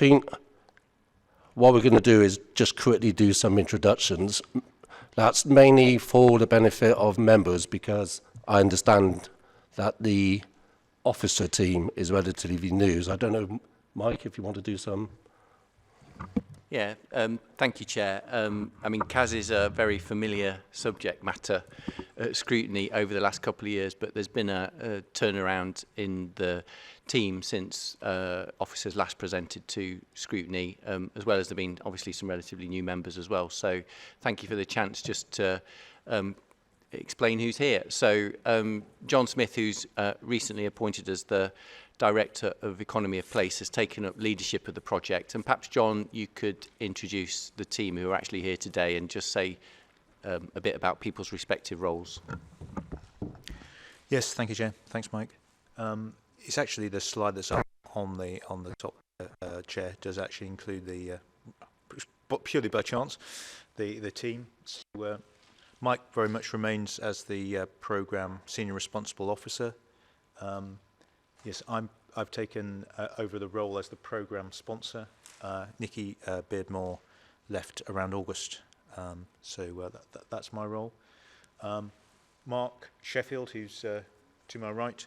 think what we're going to do is just quickly do some introductions. That's mainly for the benefit of members, because I understand that the officer team is relatively new. So I don't know, Mike, if you want to do some. Yeah, thank you, Chair. I mean, CAS is a very familiar subject matter at Scrutiny over the last couple of years, but there's been a turnaround in the team since officers last presented to Scrutiny, as well as there been obviously some relatively new members as well. So thank you for the chance just to explain who's here. So John Smith, who's recently appointed as the Director of Economy of Place, has taken up leadership of the project. And perhaps, John, you could introduce the team who are actually here today and just say a bit about people's respective roles. Yes, thank you, Chair. Thanks, Mike. It's actually the slide that's up on the top, Chair, does actually include the, but purely by chance, the team. So, Mike very much remains as the Programme Senior Responsible Officer. Yes, I've taken over the role as the programme sponsor. Nikki Beardmore left around August, so that's my role. Mark Sheffield, who's to my right,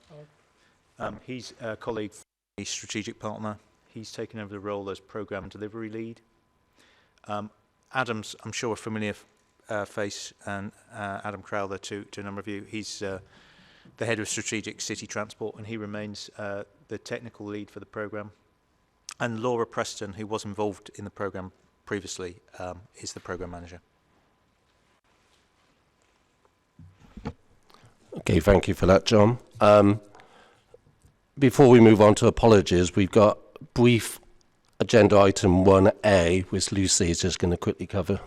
he's a colleague, a strategic partner. He's taken over the role as programme delivery lead. Adam's, I'm sure, a familiar face, and Adam Crowther to a number of you. He's the head of strategic city transport, and he remains the technical lead for the programme. And Laura Preston, who was involved in the programme previously, is the programme manager. Okay, thank you for that, John. Before we move on to apologies, we've got brief agenda item 1A, which Lucy is just going to quickly cover.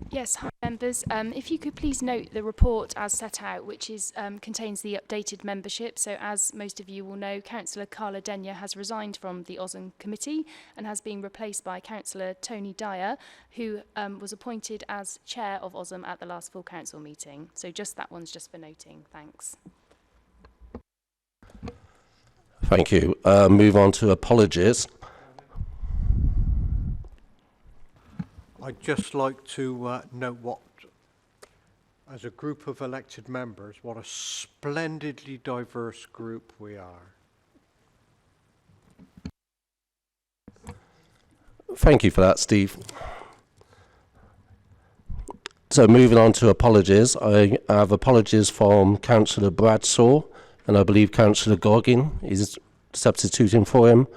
Yes, hi members. If you could please note the report as set out, which is contains the updated membership. So as most of you will know, Councillor Carla Denyer has resigned from the OSM committee and has been replaced by Councillor Tony Dyer, who was appointed as chair of OSM at the last full council meeting. So just that one's just for noting. Thanks. Thank you. Move on to apologies. I'd just like to note what, as a group of elected members, what a splendidly diverse group we are. Thank you for that, Steve. So moving on to apologies, I have apologies from Councillor Bradshaw, and I believe Councillor Goggin is substituting for him.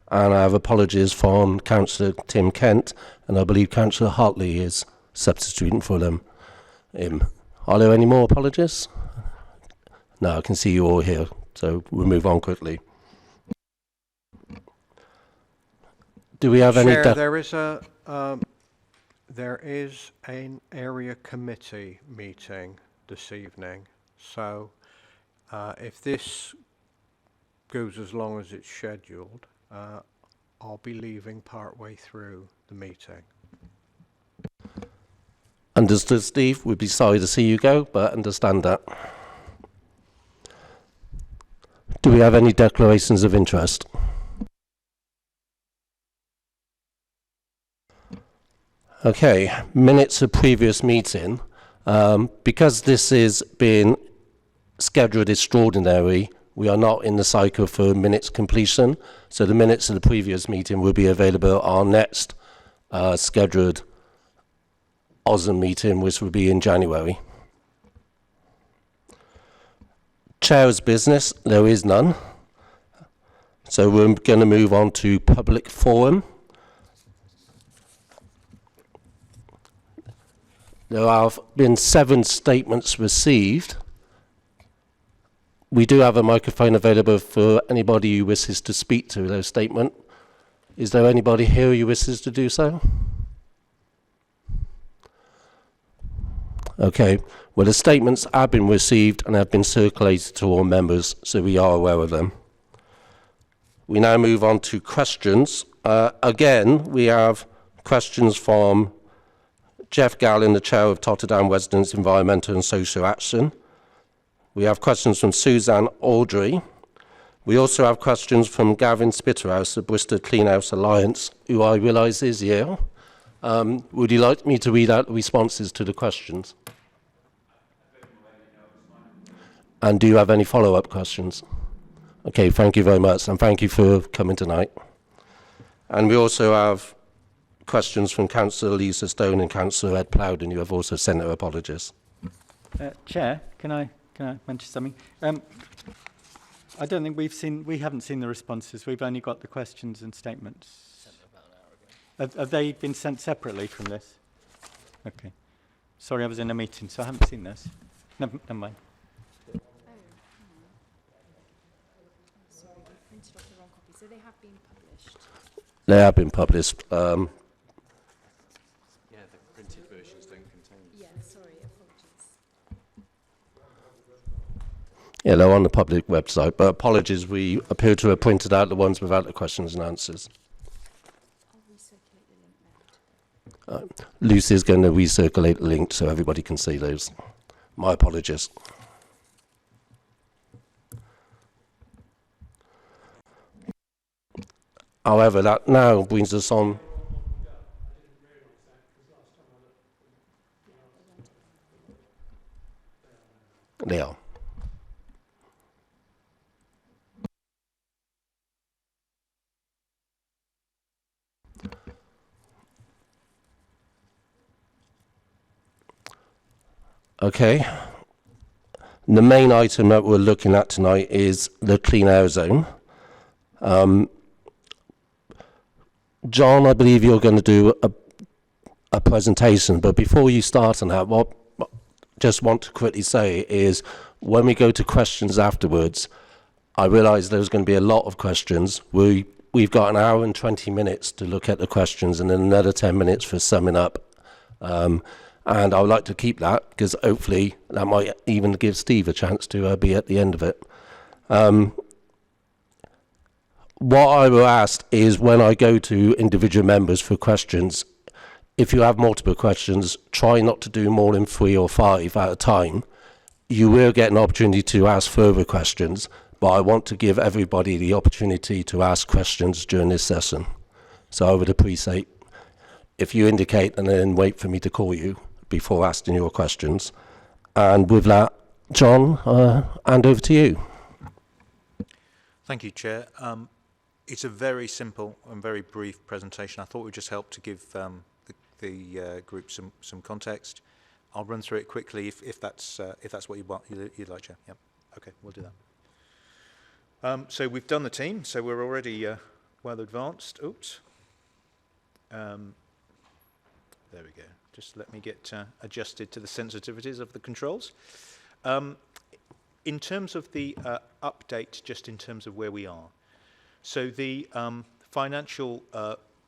And I have apologies from Councillor Tim Kent, and I believe Councillor Hartley is substituting for them. Are there any more apologies? No, I can see you all here, so we'll move on quickly. Do we have Chair, any... there is an area committee meeting this evening, so if this goes as long as it's scheduled, I'll be leaving part way through the meeting. Understood, Steve. We'd be sorry to see you go, but understand that. Do we have any declarations of interest? Okay, minutes of previous meeting. Because this is being scheduled extraordinary, we are not in the cycle for minutes completion, so the minutes of the previous meeting will be available at our next scheduled OSM meeting, which will be in January. Chair's business, there is none. So we're going to move on to public forum. There have been 7 statements received. We do have a microphone available for anybody who wishes to speak to their statement. Is there anybody here who wishes to do so? Okay, well, the statements have been received and have been circulated to all members, so we are aware of them. We now move on to questions. Again, we have questions from Jeff Gallin, the Chair of Totterdown Residents Environmental and Social Action. We have questions from Suzanne Audrey. We also have questions from Gavin Spitterhouse of Bristol Clean House Alliance, who I realise is here. Would you like me to read out the responses to the questions? And do you have any follow-up questions? Okay, thank you very much, and thank you for coming tonight. And we also have questions from Councillor Lisa Stone and Councillor Ed Plowden, who have also sent their apologies. Chair, can I mention something? I don't think we haven't seen the responses. We've only got the questions and statements. Have they been sent separately from this? Okay. Sorry, I was in a meeting, so I haven't seen this. Never mind. Sorry, we printed off the wrong copy. So they have been published. They have been published. Yeah, the printed versions don't contain. Yeah, sorry, apologies. Yeah, they're on the public website, but apologies, we appear to have printed out the ones without the questions and answers. I'll recirculate the link now. Lucy's going to recirculate the link so everybody can see those. My apologies. However, that now brings us on. They are. Okay. The main item that we're looking at tonight is the clean air zone. John, I believe you're going to do a presentation, but before you start on that, what just want to quickly say is when we go to questions afterwards, I realise there's going to be a lot of questions. We've got an hour and 20 minutes to look at the questions and then another 10 minutes for summing up. And I would like to keep that because hopefully that might even give Steve a chance to be at the end of it. What I will ask is when I go to individual members for questions, if you have multiple questions, try not to do more than 3 or 5 at a time. You will get an opportunity to ask further questions, but I want to give everybody the opportunity to ask questions during this session. So I would appreciate if you indicate and then wait for me to call you before asking your questions. And with that, John, hand over to you. Thank you, Chair. It's a very simple and very brief presentation. I thought it would just help to give the group some context. I'll run through it quickly if that's what you'd like, Chair. Yep. Okay, we'll do that. So we've done the team. So we're already well advanced. Oops. There we go. Just let me get adjusted to the sensitivities of the controls. In terms of the update, just in terms of where we are. So the financial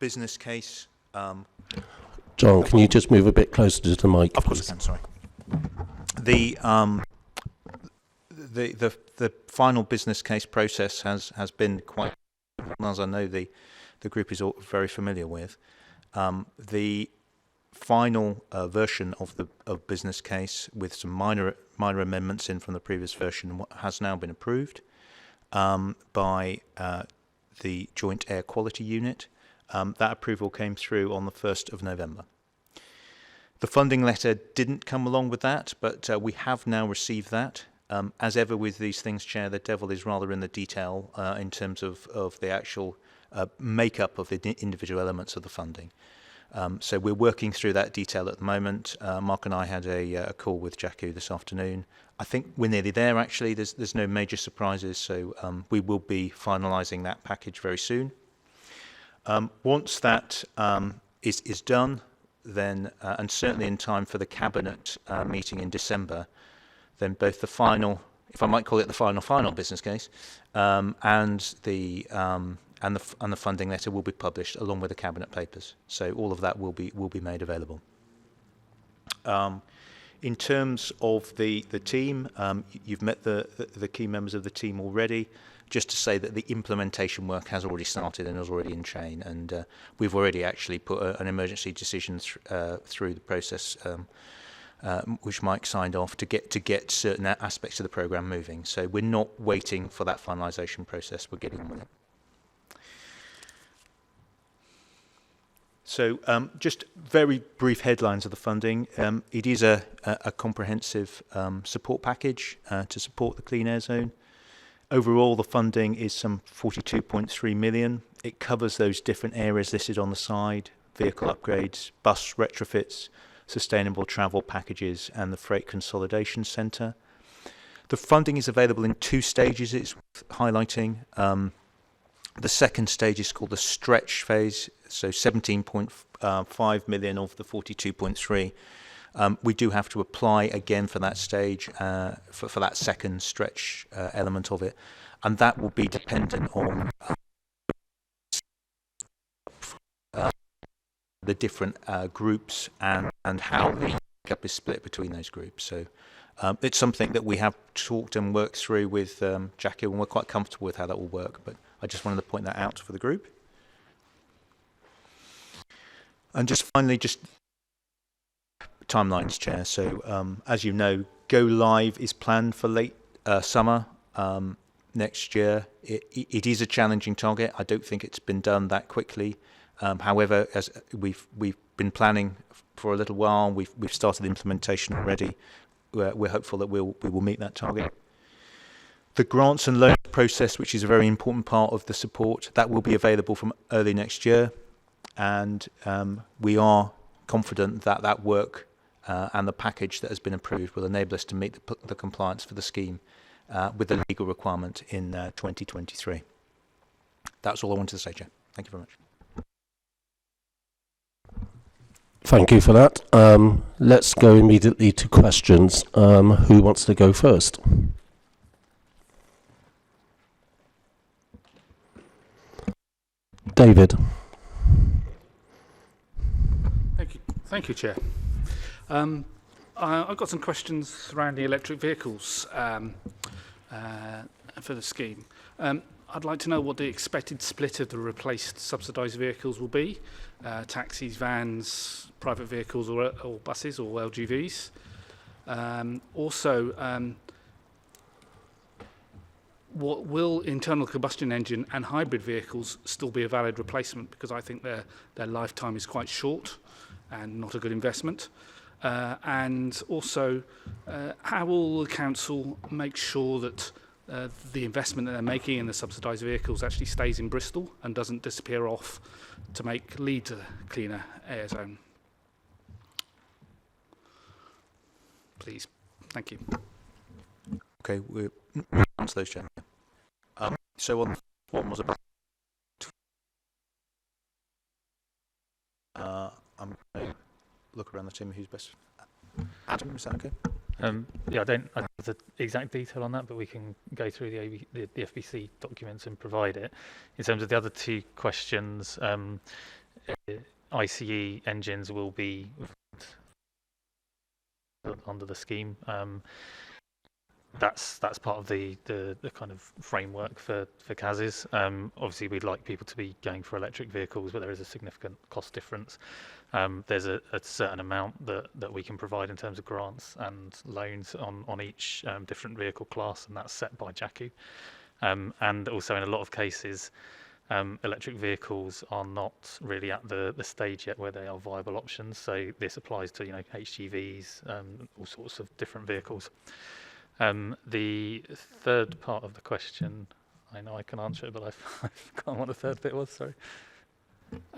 business case. John, can you just move a bit closer to the mic? Of course I can. Sorry. The final business case process has been quite, as I know the group is all very familiar with. The final version of business case with some minor amendments in from the previous version has now been approved by the Joint Air Quality Unit. That approval came through on the 1st of November. The funding letter didn't come along with that, but we have now received that. As ever with these things, Chair, the devil is rather in the detail in terms of the actual makeup of the individual elements of the funding. So we're working through that detail at the moment. Mark and I had a call with Jacku this afternoon. I think we're nearly there, actually. There's no major surprises, so we will be finalising that package very soon. Once that is done, then, and certainly in time for the Cabinet meeting in December, then both the final, if I might call it the final business case, and the funding letter will be published along with the Cabinet papers. So all of that will be made available. In terms of the team, you've met the key members of the team already. Just to say that the implementation work has already started and is already in train, and we've already actually put an emergency decision through the process which Mike signed off to get certain aspects of the programme moving. So we're not waiting for that finalisation process. We're getting on with it. So just very brief headlines of the funding. It is a comprehensive support package to support the clean air zone. Overall, the funding is some 42.3 million. It covers those different areas listed on the side: vehicle upgrades, bus retrofits, sustainable travel packages, and the freight consolidation centre. The funding is available in 2 stages. It's worth highlighting. The second stage is called the stretch phase, so 17.5 million of the 42.3. We do have to apply again for that stage, for that second stretch element of it, and that will be dependent on the different groups and how the gap is split between those groups. So it's something that we have talked and worked through with Jackie, and we're quite comfortable with how that will work, but I just wanted to point that out for the group. And just finally, just timelines, Chair. So as you know, go live is planned for late summer next year. It is a challenging target. I don't think it's been done that quickly. However, as we've been planning for a little while, we've started implementation already. We're hopeful that we will meet that target. The grants and loans process, which is a very important part of the support, that will be available from early next year, and we are confident that that work and the package that has been approved will enable us to meet the compliance for the scheme with the legal requirement in 2023. That's all I wanted to say, Chair. Thank you very much. Thank you for that. Let's go immediately to questions. Who wants to go first? David. Thank you, Chair. I've got some questions surrounding electric vehicles for the scheme. I'd like to know what the expected split of the replaced subsidised vehicles will be: taxis, vans, private vehicles, or buses, or LGVs. Also, what will internal combustion engine and hybrid vehicles still be a valid replacement? Because I think their lifetime is quite short and not a good investment. And also, how will the council make sure that the investment that they're making in the subsidised vehicles actually stays in Bristol and doesn't disappear off to make Leeds a cleaner air zone? Please. Thank you. Okay, we'll answer those, Chair. So on one was about I'm going to look around the team who's best. Adam, is that okay? Yeah, I don't have the exact detail on that, but we can go through the FBC documents and provide it. In terms of the other 2 questions, ICE engines will be under the scheme. That's part of the kind of framework for CASs. Obviously, we'd like people to be going for electric vehicles, but there is a significant cost difference. There's a certain amount that we can provide in terms of grants and loans on each different vehicle class, and that's set by JACU. And also, in a lot of cases, electric vehicles are not really at the stage yet where they are viable options. So this applies to HGVs, all sorts of different vehicles. The third part of the question, I know I can answer it, but I've forgotten what the third bit was, sorry.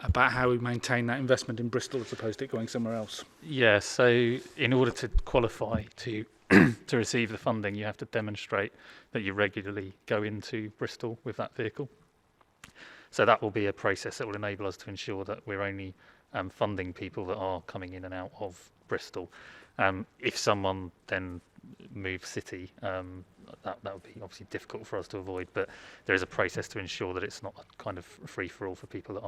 About how we maintain that investment in Bristol as opposed to it going somewhere else. Yeah, so in order to qualify to to receive the funding, you have to demonstrate that you regularly go into Bristol with that vehicle. So that will be a process that will enable us to ensure that we're only funding people that are coming in and out of Bristol. If someone then moves city, that would be obviously difficult for us to avoid, but there is a process to ensure that it's not a kind of free-for-all for people that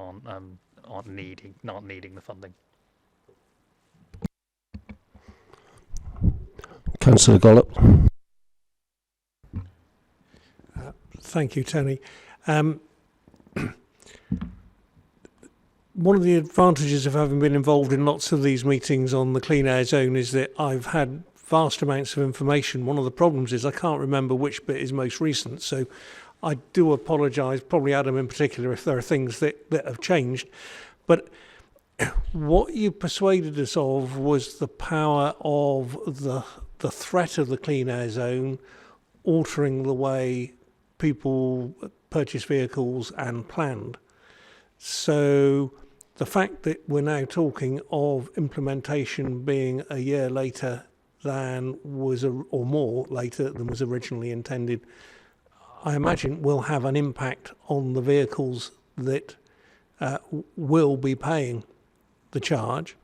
aren't needing the funding. Councillor Gollop. Thank you, Tony. one of the advantages of having been involved in lots of these meetings on the clean air zone is that I've had vast amounts of information. One of the problems is I can't remember which bit is most recent, so I do apologise, probably Adam in particular, if there are things that have changed. But what you persuaded us of was the power of the threat of the clean air zone altering the way people purchase vehicles and planned. So the fact that we're now talking of implementation being a year later than was, or more later than was originally intended, I imagine will have an impact on the vehicles that will be paying the charge.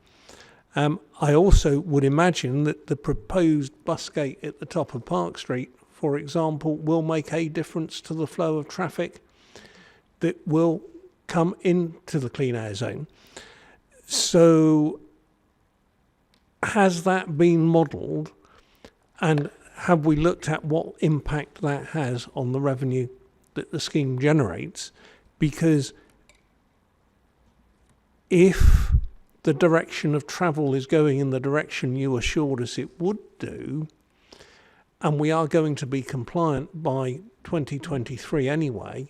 I also would imagine that the proposed bus gate at the top of Park Street, for example, will make a difference to the flow of traffic that will come into the clean air zone. So has that been modelled, and have we looked at what impact that has on the revenue that the scheme generates? Because if the direction of travel is going in the direction you assured us it would do, and we are going to be compliant by 2023 anyway,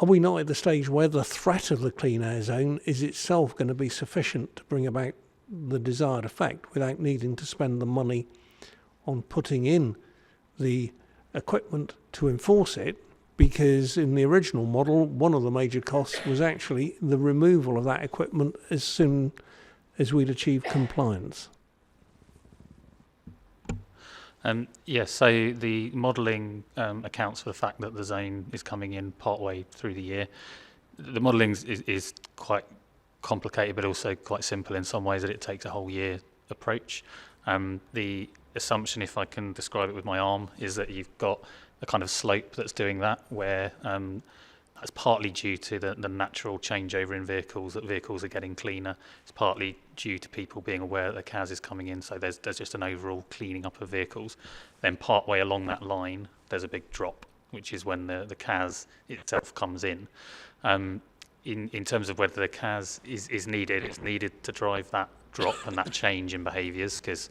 are we not at the stage where the threat of the clean air zone is itself going to be sufficient to bring about the desired effect without needing to spend the money on putting in the equipment to enforce it? Because in the original model, one of the major costs was actually the removal of that equipment as soon as we'd achieved compliance. Yes, so the modelling accounts for the fact that the zone is coming in partway through the year. The modelling is quite complicated, but also quite simple in some ways, that it takes a whole year approach. The assumption, if I can describe it with my arm, is that you've got a kind of slope that's doing that, where that's partly due to the natural changeover in vehicles, that vehicles are getting cleaner. It's partly due to people being aware that the CAS is coming in, so there's just an overall cleaning up of vehicles. Then partway along that line, there's a big drop, which is when the CAS itself comes in. In terms of whether the CAS is needed, it's needed to drive that drop and that change in behaviours, because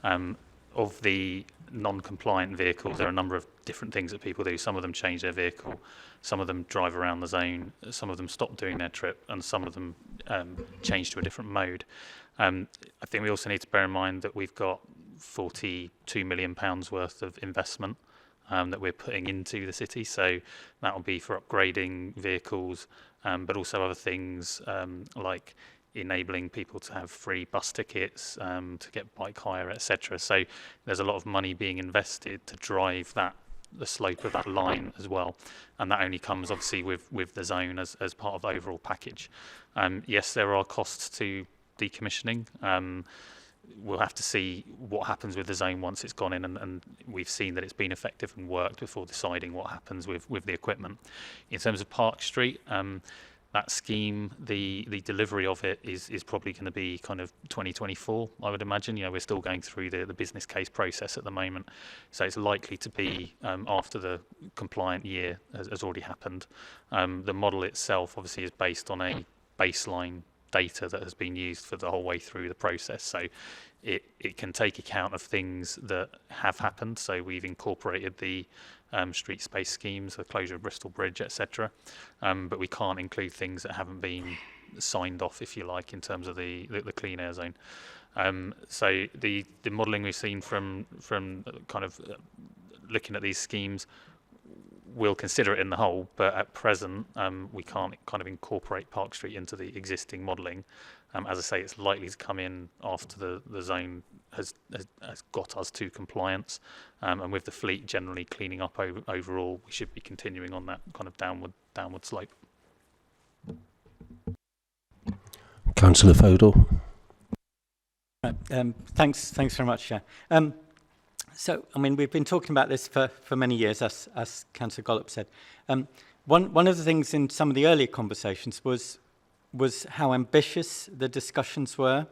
of the non-compliant vehicles, there are a number of different things that people do. Some of them change their vehicle, some of them drive around the zone, some of them stop doing their trip, and some of them change to a different mode. I think we also need to bear in mind that we've got £42 million worth of investment that we're putting into the city, so that will be for upgrading vehicles, but also other things like enabling people to have free bus tickets, to get bike hire, etc. So there's a lot of money being invested to drive the slope of that line as well, and that only comes obviously with the zone as part of the overall package. Yes, there are costs to decommissioning. We'll have to see what happens with the zone once it's gone in, and we've seen that it's been effective and worked before deciding what happens with the equipment. In terms of Park Street, that scheme, the delivery of it is probably going to be kind of 2024, I would imagine. You know, we're still going through the business case process at the moment, so it's likely to be after the compliant year has already happened. The model itself obviously is based on a baseline data that has been used for the whole way through the process, so it can take account of things that have happened. So we've incorporated the street space schemes, the closure of Bristol Bridge, etc. But we can't include things that haven't been signed off, if you like, in terms of the clean air zone. So the modelling we've seen from kind of looking at these schemes, we'll consider it in the whole, but at present we can't kind of incorporate Park Street into the existing modelling. As I say, it's likely to come in after the zone has got us to compliance, and with the fleet generally cleaning up overall, we should be continuing on that kind of downward slope. Councillor Fodor. Thanks very much, Chair. So, I mean, we've been talking about this for many years, as Councillor Gollop said. One of the things in some of the earlier conversations was how ambitious the discussions were.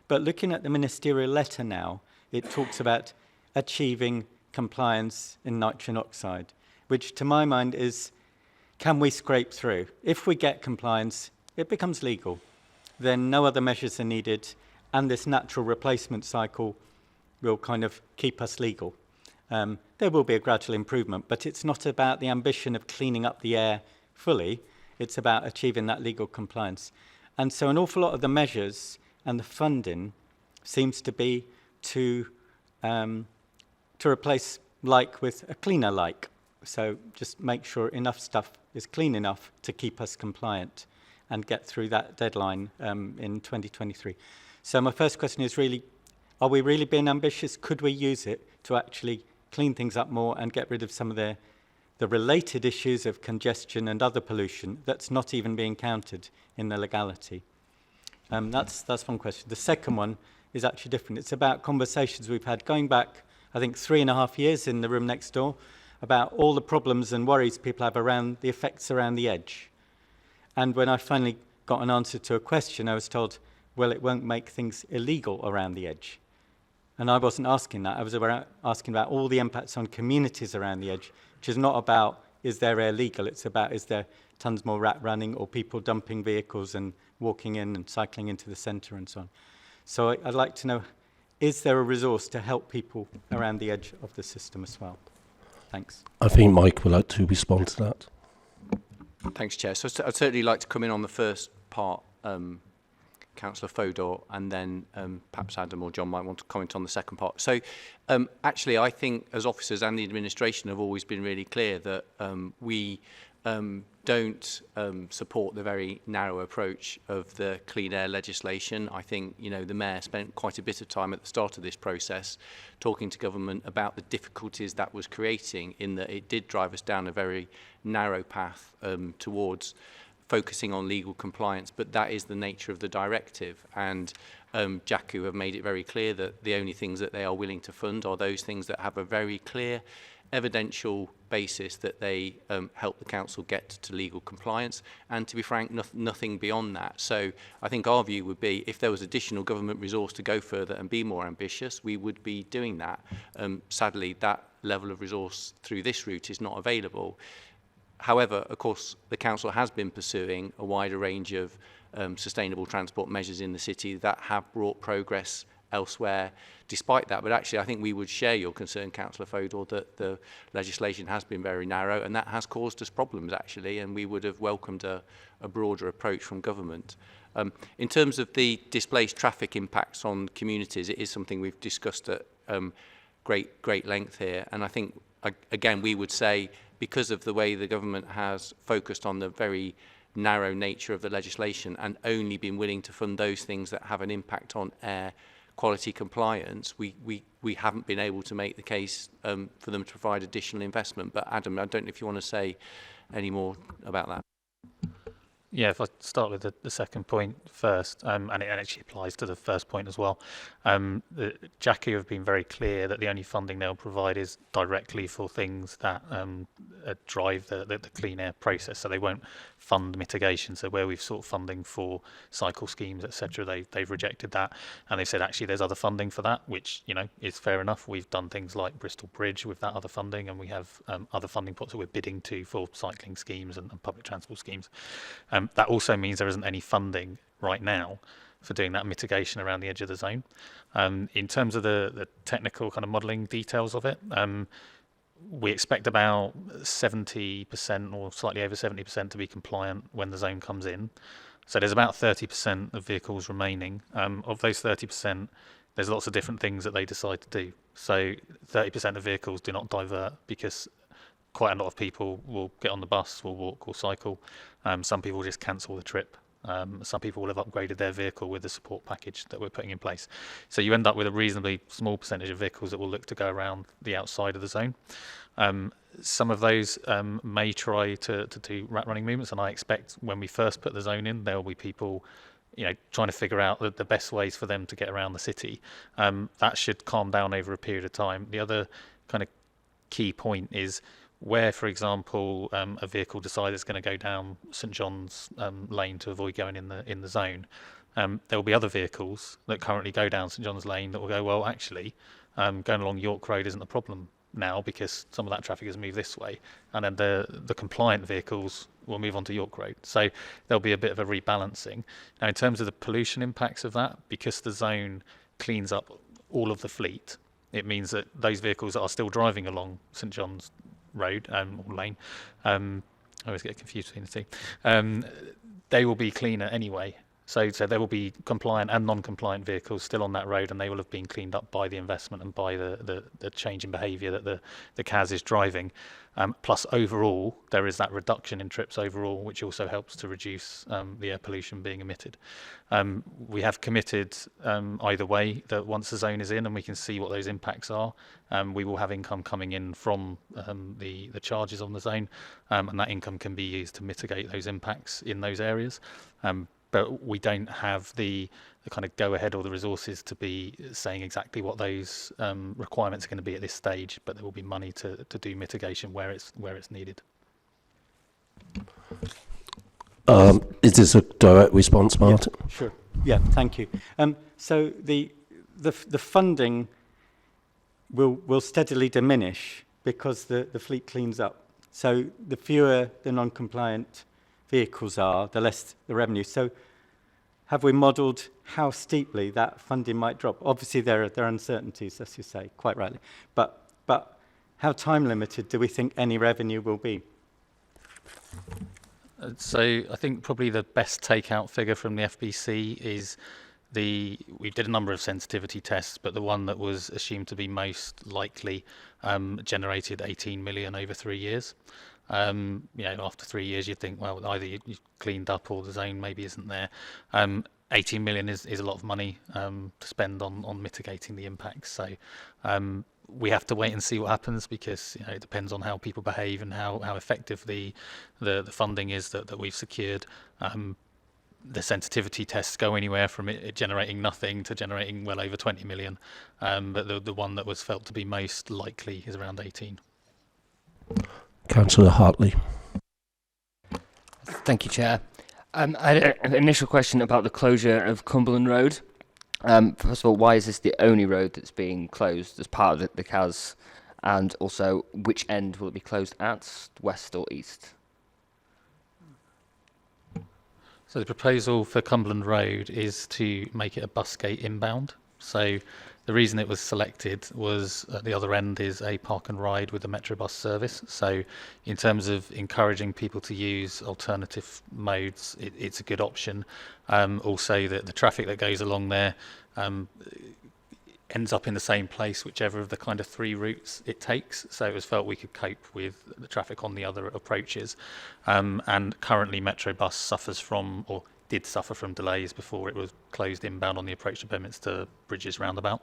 But looking at the ministerial letter now, it talks about achieving compliance in nitrogen oxide, which to my mind is, can we scrape through? If we get compliance, it becomes legal, then no other measures are needed, and this natural replacement cycle will kind of keep us legal. There will be a gradual improvement, but it's not about the ambition of cleaning up the air fully. It's about achieving that legal compliance. And so an awful lot of the measures and the funding seems to be to replace like with a cleaner like. So just make sure enough stuff is clean enough to keep us compliant and get through that deadline in 2023. So my first question is really, are we really being ambitious? Could we use it to actually clean things up more and get rid of some of the related issues of congestion and other pollution that's not even being counted in the legality? That's one question. The second one is actually different. It's about conversations we've had going back, I think, 3.5 years in the room next door, about all the problems and worries people have around the effects around the edge. And when I finally got an answer to a question, I was told, well, it won't make things illegal around the edge. And I wasn't asking that. I was asking about all the impacts on communities around the edge, which is not about, is there air legal? It's about, is there tons more rat running or people dumping vehicles and walking in and cycling into the centre and so on. So I'd like to know, is there a resource to help people around the edge of the system as well? Thanks. I think Mike would like to respond to that. Thanks, Chair. So I'd certainly like to come in on the first part, Councillor Fodor, and then perhaps Adam or John might want to comment on the second part. So actually, I think as officers and the administration have always been really clear that we don't support the very narrow approach of the clean air legislation. I think, you know, the Mayor spent quite a bit of time at the start of this process talking to government about the difficulties that was creating, in that it did drive us down a very narrow path towards focusing on legal compliance, but that is the nature of the directive. And JACU have made it very clear that the only things that they are willing to fund are those things that have a very clear evidential basis that they help the council get to legal compliance, and to be frank, nothing beyond that. So I think our view would be, if there was additional government resource to go further and be more ambitious, we would be doing that. Sadly, that level of resource through this route is not available. However, of course, the council has been pursuing a wider range of sustainable transport measures in the city that have brought progress elsewhere despite that. But actually, I think we would share your concern, Councillor Fodor, that the legislation has been very narrow, and that has caused us problems, actually, and we would have welcomed a broader approach from government. In terms of the displaced traffic impacts on communities, it is something we've discussed at great length here. And I think, again, we would say, because of the way the government has focused on the very narrow nature of the legislation and only been willing to fund those things that have an impact on air quality compliance, we haven't been able to make the case for them to provide additional investment. But Adam, I don't know if you want to say any more about that. Yeah, if I start with the second point first, and it actually applies to the first point as well. The JACU have been very clear that the only funding they'll provide is directly for things that drive the clean air process. So they won't fund mitigation. So where we've sought funding for cycle schemes, etc., they've rejected that, and they've said actually there's other funding for that, which, you know, is fair enough. We've done things like Bristol Bridge with that other funding, and we have other funding pots that we're bidding to for cycling schemes and public transport schemes. That also means there isn't any funding right now for doing that mitigation around the edge of the zone. In terms of the technical kind of modelling details of it, we expect about 70% or slightly over 70% to be compliant when the zone comes in. So there's about 30% of vehicles remaining. Of those 30%, there's lots of different things that they decide to do. So 30% of vehicles do not divert because quite a lot of people will get on the bus, will walk or cycle. Some people just cancel the trip. Some people will have upgraded their vehicle with the support package that we're putting in place. So you end up with a reasonably small percentage of vehicles that will look to go around the outside of the zone. Some of those may try to do rat running movements, and I expect when we first put the zone in, there will be people, you know, trying to figure out the best ways for them to get around the city. That should calm down over a period of time. The other kind of key point is where, for example, a vehicle decides it's going to go down St John's lane to avoid going in the zone, there will be other vehicles that currently go down St John's lane that will go, well, actually, going along York Road isn't a problem. now because some of that traffic has moved this way, and then the compliant vehicles will move onto York Road. So there'll be a bit of a rebalancing. Now, in terms of the pollution impacts of that, because the zone cleans up all of the fleet, it means that those vehicles that are still driving along St John's Road or Lane, I always get confused between the two, they will be cleaner anyway. So there will be compliant and non-compliant vehicles still on that road, and they will have been cleaned up by the investment and by the change in behaviour that the CAS is driving. Plus, overall, there is that reduction in trips overall, which also helps to reduce the air pollution being emitted. We have committed either way that once the zone is in and we can see what those impacts are, we will have income coming in from the charges on the zone, and that income can be used to mitigate those impacts in those areas. But we don't have the kind of go-ahead or the resources to be saying exactly what those requirements are going to be at this stage, but there will be money to do mitigation where it's needed. Is this a direct response, Martin? Yeah, sure. Yeah, thank you. So the funding will steadily diminish because the fleet cleans up. So the fewer the non-compliant vehicles are, the less the revenue. So have we modelled how steeply that funding might drop? Obviously, there are uncertainties, as you say, quite rightly. But how time limited do we think any revenue will be? So I think probably the best takeout figure from the FBC is we did a number of sensitivity tests, but the one that was assumed to be most likely generated 18 million over 3 years. After 3 years, you'd think, well, either you've cleaned up or the zone maybe isn't there. 18 million is a lot of money to spend on mitigating the impacts. So we have to wait and see what happens, because it depends on how people behave and how effective the funding is that we've secured. The sensitivity tests go anywhere from it generating nothing to generating well over 20 million. But the one that was felt to be most likely is around 18. Councillor Hartley. Thank you, Chair. I had an initial question about the closure of Cumberland Road. First of all, why is this the only road that's being closed as part of the CAS? And also, which end will it be closed at, west or east? So the proposal for Cumberland Road is to make it a bus gate inbound. So the reason it was selected was at the other end is a park and ride with a Metrobus service. So in terms of encouraging people to use alternative modes, it's a good option. Also, the traffic that goes along there ends up in the same place, whichever of the kind of 3 routes it takes. So it was felt we could cope with the traffic on the other approaches. And currently Metrobus suffers from, or did suffer from, delays before it was closed inbound on the approach to Bedminster Bridges roundabout.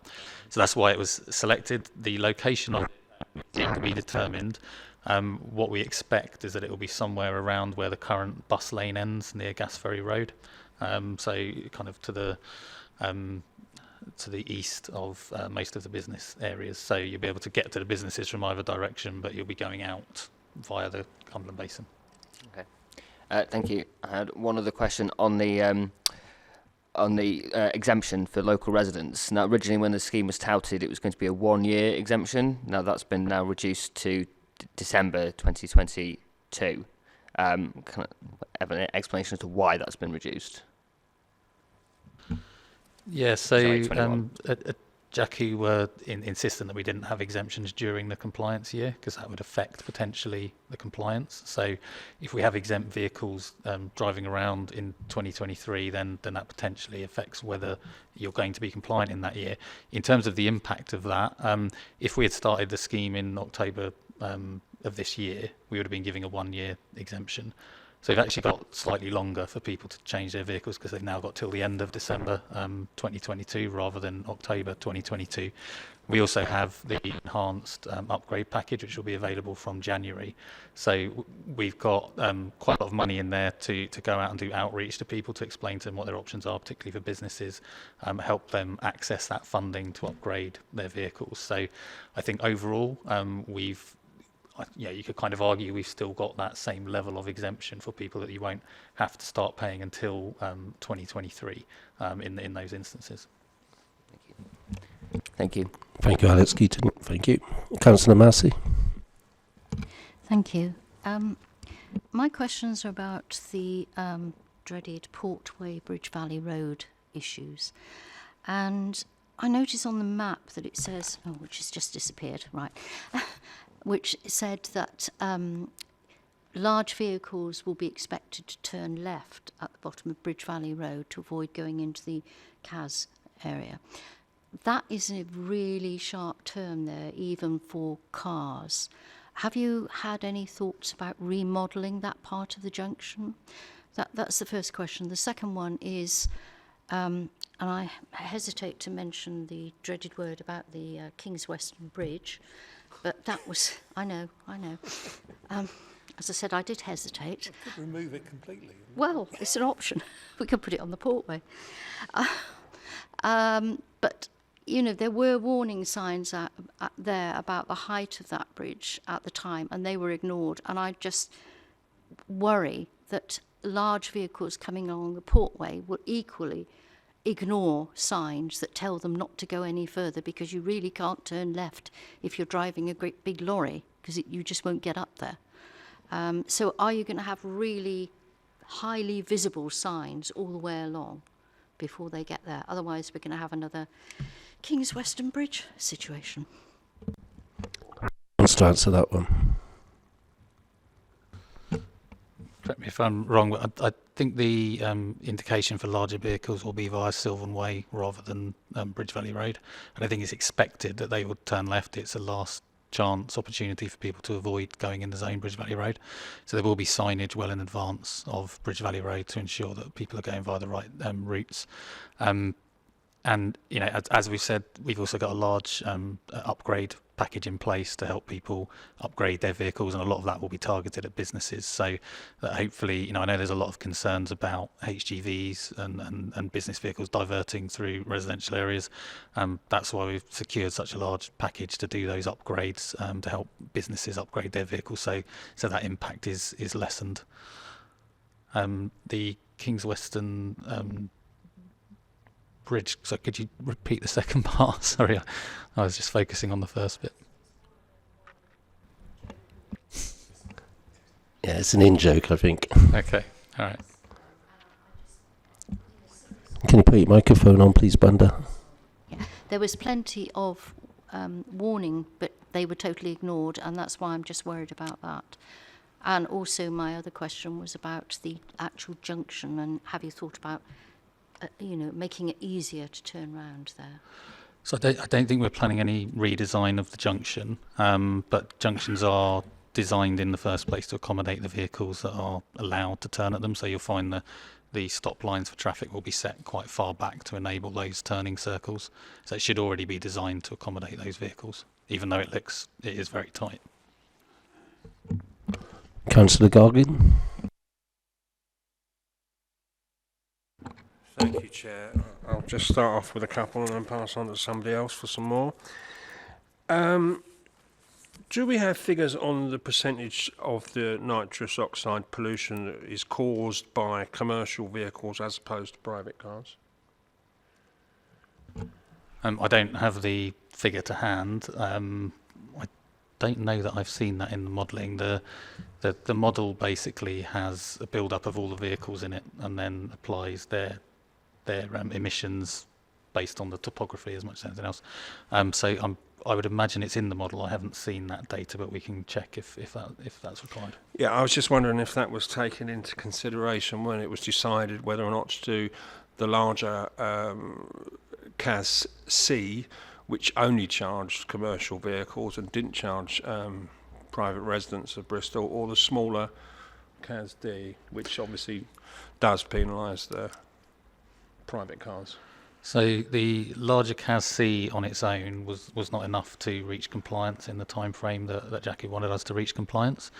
So that's why it was selected. The location of it yet to be determined. What we expect is that it will be somewhere around where the current bus lane ends, near Gasferry Road. So kind of to the east of most of the business areas. So you'll be able to get to the businesses from either direction, but you'll be going out via the Cumberland Basin. Okay. Thank you. I had one other question on the exemption for local residents. Now, originally when the scheme was touted, it was going to be a 1-year exemption. Now that's been reduced to December 2022. Can I have an explanation as to why that's been reduced? Yeah, so Sorry, JACU were insistent that we didn't have exemptions during the compliance year, because that would affect potentially the compliance. So if we have exempt vehicles driving around in 2023, then that potentially affects whether you're going to be compliant in that year. In terms of the impact of that, if we had started the scheme in October of this year, we would have been giving a 1-year exemption. So we've actually got slightly longer for people to change their vehicles, because they've now got till the end of December 2022 rather than October 2022. We also have the enhanced upgrade package, which will be available from January. So we've got quite a lot of money in there to go out and do outreach to people, to explain to them what their options are, particularly for businesses, help them access that funding to upgrade their vehicles. So I think overall you could kind of argue we've still got that same level of exemption for people that you won't have to start paying until 2023 in those instances. Thank you. Thank you. Thank you, Alex Keaton. Thank you. Councillor Massey. Thank you. My questions are about the dreaded Portway Bridge Valley Road issues. And I notice on the map that it says, oh, which has just disappeared, right, which said that large vehicles will be expected to turn left at the bottom of Bridge Valley Road to avoid going into the CAS area. That is a really sharp turn there, even for cars. Have you had any thoughts about remodelling that part of the junction? That's the first question. The second one is, and I hesitate to mention the dreaded word about the King's Western Bridge, but that was, I know. As I said, I did hesitate. We could remove it completely. Well, it's an option. We could put it on the Portway. But, you know, there were warning signs there about the height of that bridge at the time, and they were ignored. And I just worry that large vehicles coming along the Portway will equally ignore signs that tell them not to go any further, because you really can't turn left if you're driving a great big lorry, because you just won't get up there. So are you going to have really highly visible signs all the way along before they get there? Otherwise, we're going to have another King's Western Bridge situation. Wants to answer that one. Correct me if I'm wrong, but I think the indication for larger vehicles will be via Sylvan Way rather than Bridge Valley Road. And I think it's expected that they would turn left. It's a last chance opportunity for people to avoid going in the zone Bridge Valley Road. So there will be signage well in advance of Bridge Valley Road to ensure that people are going via the right routes. And, you know, as we've said, we've also got a large upgrade package in place to help people upgrade their vehicles, and a lot of that will be targeted at businesses. So that hopefully, you know, I know there's a lot of concerns about HGVs and business vehicles diverting through residential areas. That's why we've secured such a large package to do those upgrades, to help businesses upgrade their vehicles, so that impact is lessened. The King's Western Bridge, so could you repeat the second part? Sorry, I was just focusing on the first bit. Yeah, it's an in-joke, I think. Okay, all right. Can you put your microphone on, please, Banda? Yeah. There was plenty of warning, but they were totally ignored, and that's why I'm just worried about that. And also my other question was about the actual junction, and have you thought about you know, making it easier to turn round there? So I don't think we're planning any redesign of the junction, but junctions are designed in the first place to accommodate the vehicles that are allowed to turn at them. So you'll find the stop lines for traffic will be set quite far back to enable those turning circles. So it should already be designed to accommodate those vehicles, even though it is very tight. Councillor Gargan. Thank you, Chair. I'll just start off with a couple and then pass on to somebody else for some more. Do we have figures on the percentage of the nitrous oxide pollution that is caused by commercial vehicles as opposed to private cars? I don't have the figure to hand. I don't know that I've seen that in the modelling. The model basically has a build-up of all the vehicles in it and then applies their emissions based on the topography as much as anything else. So I would imagine it's in the model. I haven't seen that data, but we can check if that's required. Yeah, I was just wondering if that was taken into consideration when it was decided whether or not to do the larger CAS C, which only charged commercial vehicles and didn't charge private residents of Bristol, or the smaller CAS D, which obviously does penalise the private cars. So the larger CAS C on its own was not enough to reach compliance in the time frame that Jackie wanted us to reach compliance.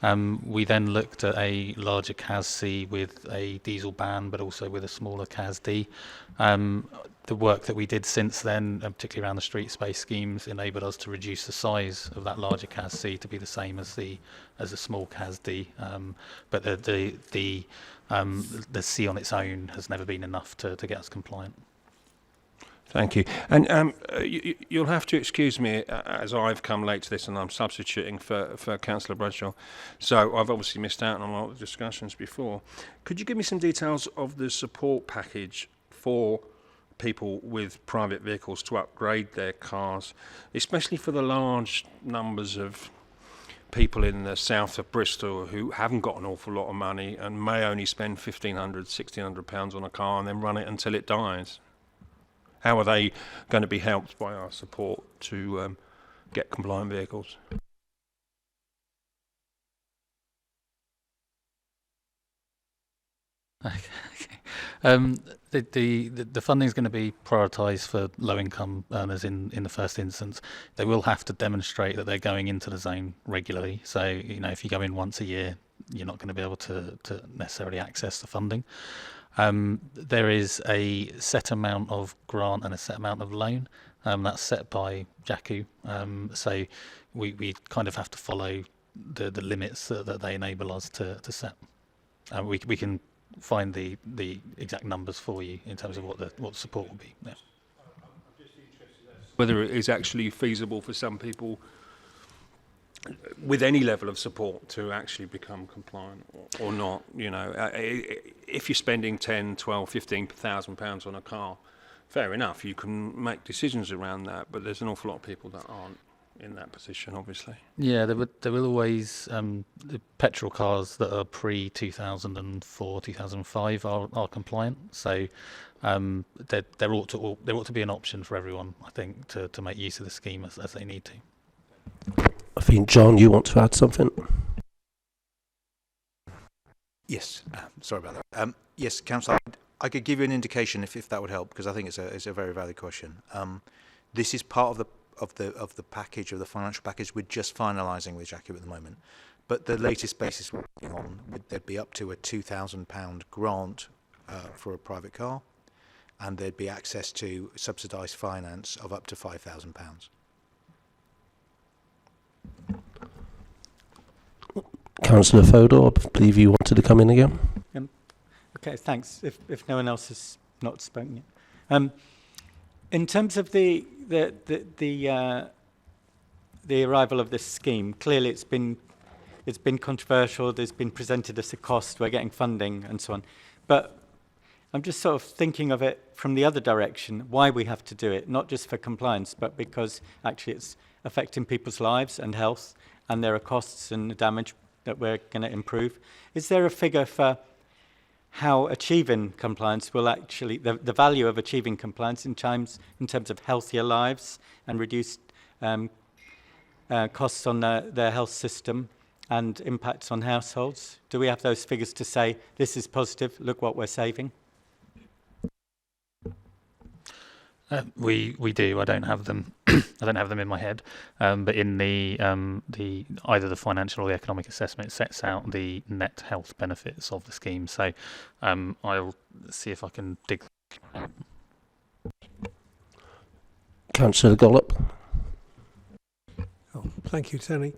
We then looked at a larger CAS C with a diesel ban, but also with a smaller CAS D. The work that we did since then, particularly around the street space schemes, enabled us to reduce the size of that larger CAS C to be the same as the small CAS D. But the C on its own has never been enough to get us compliant. Thank you. And you'll have to excuse me as I've come late to this and I'm substituting for Councillor Bradshaw. So I've obviously missed out on a lot of discussions before. Could you give me some details of the support package for people with private vehicles to upgrade their cars, especially for the large numbers of people in the south of Bristol who haven't got an awful lot of money and may only spend £1,500, £1,600 on a car and then run it until it dies? How are they going to be helped by our support to get compliant vehicles? The funding is going to be prioritised for low-income earners in the first instance. They will have to demonstrate that they're going into the zone regularly. So, you know, if you go in once a year, you're not going to be able to necessarily access the funding. There is a set amount of grant and a set amount of loan. That's set by JACU. So we kind of have to follow the limits that they enable us to set. We can find the exact numbers for you in terms of what the support will be. Yeah. I'm just interested as to whether it is actually feasible for some people with any level of support to actually become compliant or not. You know, if you're spending 10, 12, 15,000 pounds on a car, fair enough, you can make decisions around that, but there's an awful lot of people that aren't in that position, obviously. Yeah, there will always the petrol cars that are pre 2004, 2005 are compliant. So there ought to be an option for everyone, I think, to make use of the scheme as they need to. I think, John, you want to add something? Yes, sorry about that. Yes, Councillor, I could give you an indication if that would help, because I think it's a very valid question. This is part of the package, of the financial package. We're just finalising with JACU at the moment, but the latest basis we're working on, there'd be up to a £2,000 grant for a private car, and there'd be access to subsidised finance of up to £5,000. Councillor Fodor, I believe you wanted to come in again. Okay, thanks. If no one else has not spoken yet, in terms of the arrival of this scheme, clearly it's been controversial. There's been presented as a cost. We're getting funding and so on, but I'm just sort of thinking of it from the other direction. Why we have to do it, not just for compliance, but because actually it's affecting people's lives and health, and there are costs and damage that we're going to improve. Is there a figure for how achieving compliance will actually, the value of achieving compliance in terms of healthier lives and reduced costs on their health system and impacts on households? Do we have those figures to say, this is positive, look what we're saving? We do. I don't have them. I don't have them in my head. But in the either the financial or the economic assessment, it sets out the net health benefits of the scheme. So I'll see if I can dig. Councillor Gollop. Oh, thank you, Tony.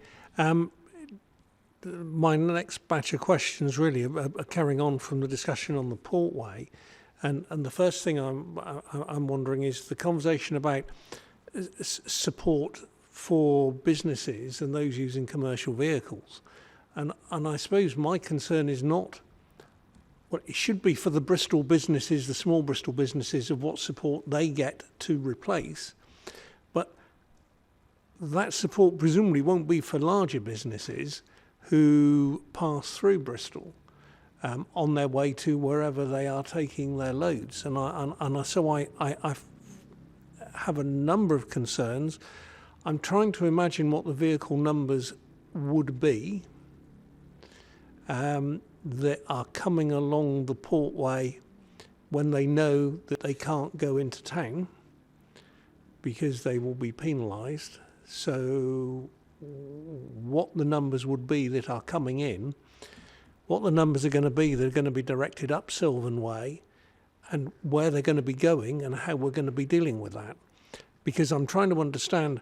My next batch of questions really are carrying on from the discussion on the Portway. And the first thing I'm wondering is the conversation about support for businesses and those using commercial vehicles. And I suppose my concern is not what it should be for the Bristol businesses, the small Bristol businesses, of what support they get to replace. But that support presumably won't be for larger businesses who pass through Bristol on their way to wherever they are taking their loads. So I have a number of concerns. I'm trying to imagine what the vehicle numbers would be that are coming along the Portway when they know that they can't go into town because they will be penalised. So what the numbers would be that are coming in, what the numbers are going to be that are going to be directed up Sylvan Way, and where they're going to be going and how we're going to be dealing with that. Because I'm trying to understand,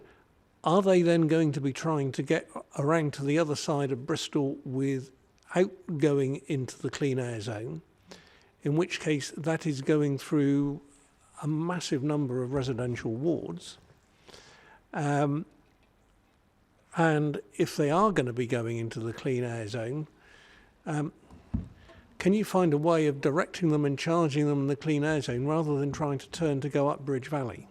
are they then going to be trying to get around to the other side of Bristol without going into the clean air zone, in which case that is going through a massive number of residential wards. And if they are going to be going into the clean air zone, can you find a way of directing them and charging them in the clean air zone rather than trying to turn to go up Bridge Valley?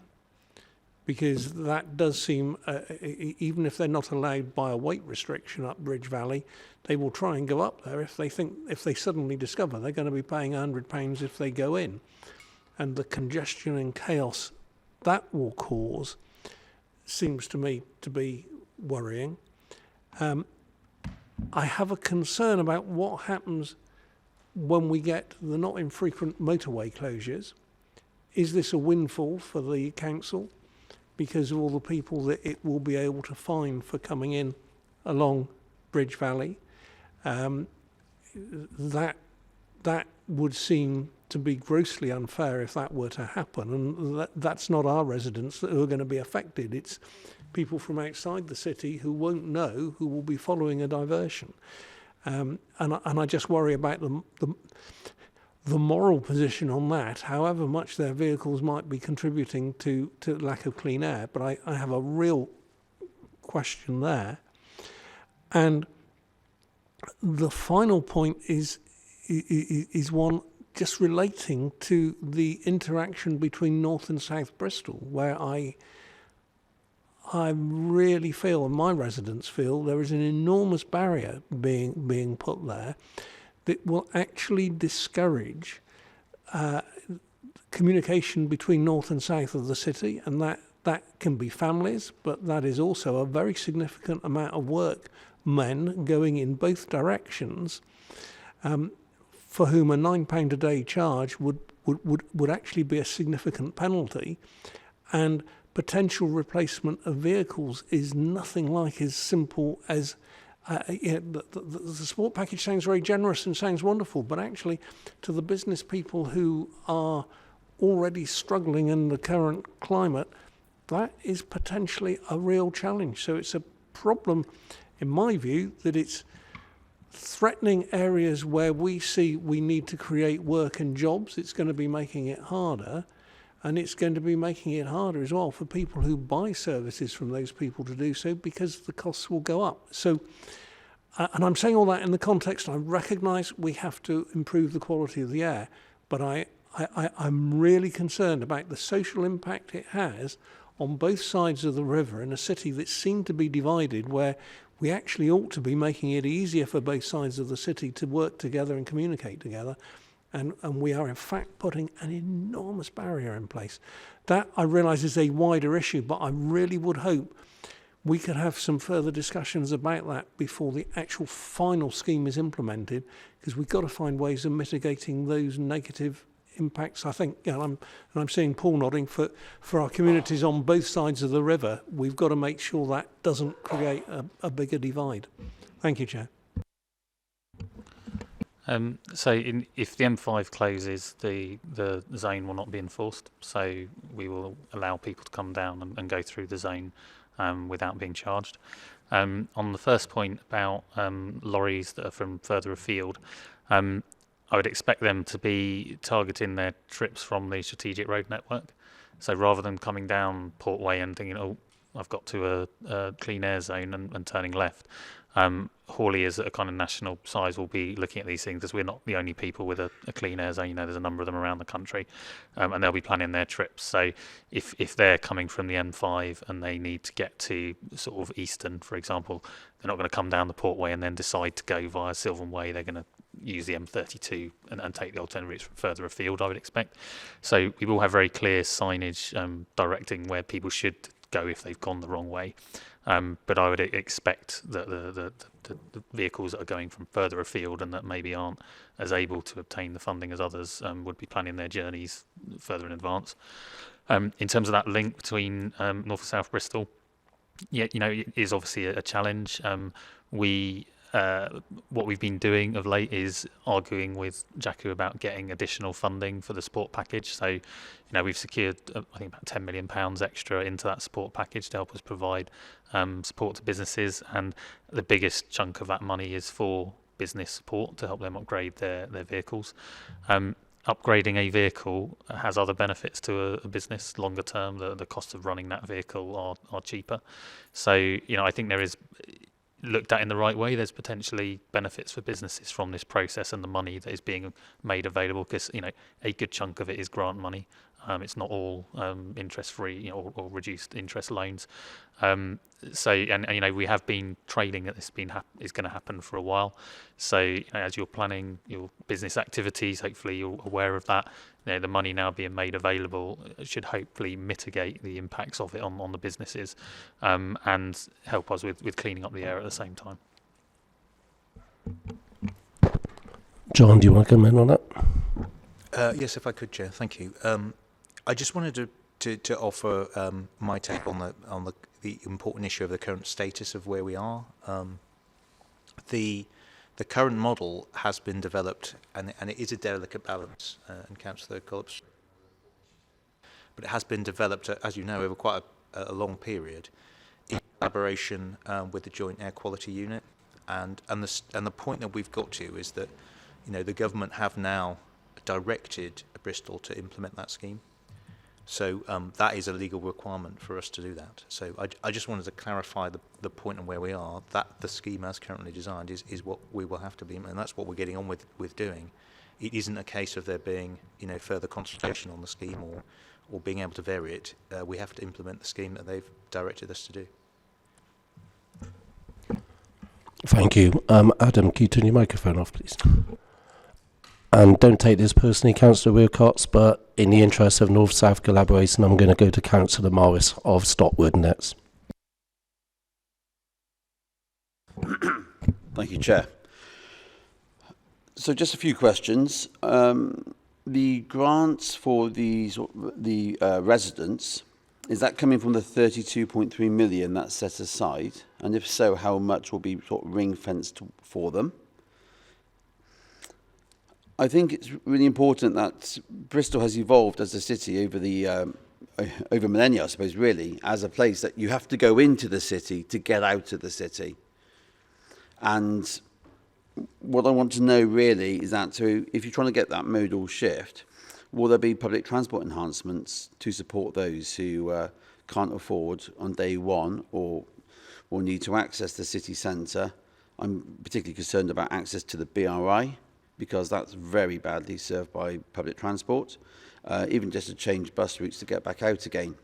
Because that does seem, even if they're not allowed by a weight restriction up Bridge Valley, they will try and go up there if they suddenly discover they're going to be paying £100 if they go in. And the congestion and chaos that will cause seems to me to be worrying. I have a concern about what happens when we get the not infrequent motorway closures. Is this a windfall for the council because of all the people that it will be able to fine for coming in along Bridge Valley? That would seem to be grossly unfair if that were to happen, and that's not our residents who are going to be affected. It's people from outside the city who won't know, who will be following a diversion. And I just worry about the moral position on that, however much their vehicles might be contributing to lack of clean air. But I have a real question there. And the final point is one just relating to the interaction between North and South Bristol, where I really feel, and my residents feel, there is an enormous barrier being put there that will actually discourage communication between north and south of the city, and that can be families, but that is also a very significant amount of work, men going in both directions, for whom a £9 a day charge would actually be a significant penalty, and potential replacement of vehicles is nothing like as simple as the support package sounds very generous and sounds wonderful, but actually to the business people who are already struggling in the current climate, that is potentially a real challenge. So it's a problem, in my view, that it's threatening areas where we see we need to create work and jobs. It's going to be making it harder. And it's going to be making it harder as well for people who buy services from those people to do so, because the costs will go up. So, and I'm saying all that in the context, I recognise we have to improve the quality of the air, but I'm really concerned about the social impact it has on both sides of the river in a city that seemed to be divided, where we actually ought to be making it easier for both sides of the city to work together and communicate together. And we are in fact putting an enormous barrier in place. That, I realise, is a wider issue, but I really would hope we could have some further discussions about that before the actual final scheme is implemented, because we've got to find ways of mitigating those negative impacts. I think, I'm seeing Paul nodding, for our communities on both sides of the river, we've got to make sure that doesn't create a bigger divide. Thank you, Chair. If the M5 closes, the zone will not be enforced. So we will allow people to come down and go through the zone without being charged. On the first point about lorries that are from further afield, I would expect them to be targeting their trips from the strategic road network. So rather than coming down Portway and thinking, oh, I've got to a clean air zone and turning left, hauliers at a kind of national size will be looking at these things, as we're not the only people with a clean air zone. There's a number of them around the country, and they'll be planning their trips. So if they're coming from the M5 and they need to get to sort of Easton, for example, they're not going to come down the Portway and then decide to go via Sylvan Way. They're going to use the M32 and take the alternate routes further afield, I would expect. So we will have very clear signage directing where people should go if they've gone the wrong way. But I would expect that the vehicles that are going from further afield and that maybe aren't as able to obtain the funding as others would be planning their journeys further in advance. In terms of that link between North and South Bristol, it is obviously a challenge. What we've been doing of late is arguing with JACU about getting additional funding for the support package. So, we've secured, I think, about £10 million extra into that support package to help us provide support to businesses. And the biggest chunk of that money is for business support to help them upgrade their vehicles. upgrading a vehicle has other benefits to a business longer term. The cost of running that vehicle are cheaper. So, you know, I think there is, looked at in the right way, there's potentially benefits for businesses from this process and the money that is being made available, because, you know, a good chunk of it is grant money. It's not all interest-free, you know, or reduced interest loans. So, and you know, we have been trading that this is going to happen for a while. So, you know, as you're planning your business activities, hopefully you're aware of that. You know, the money now being made available should hopefully mitigate the impacts of it on the businesses, and help us with cleaning up the air at the same time. John, do you want to comment on that? Yes, if I could, Chair. Thank you. I just wanted to offer my take on the important issue of the current status of where we are. The current model has been developed, and it is a delicate balance, and Councillor Collops, but it has been developed, as you know, over quite a long period, in collaboration with the Joint Air Quality Unit, and the point that we've got to is that, you know, the government have now directed Bristol to implement that scheme. So that is a legal requirement for us to do that. So I just wanted to clarify the point on where we are, that the scheme as currently designed is what we will have to be, and that's what we're getting on with doing. It isn't a case of there being, you know, further consultation on the scheme or being able to vary it. We have to implement the scheme that they've directed us to do. Thank you. Adam, can you turn your microphone off, please? And don't take this personally, Councillor Wilcox, but in the interest of North-South collaboration, I'm going to go to Councillor Morris of Stockwood next. Thank you, Chair. So just a few questions. The grants for the residents, is that coming from the 32.3 million that's set aside? And if so, how much will be sort of ring-fenced for them? I think it's really important that Bristol has evolved as a city over millennia, I suppose, really, as a place that you have to go into the city to get out of the city. And what I want to know really is that, so if you're trying to get that modal shift, will there be public transport enhancements to support those who can't afford on day one or will need to access the city centre? I'm particularly concerned about access to the BRI, because that's very badly served by public transport, even just to change bus routes to get back out again.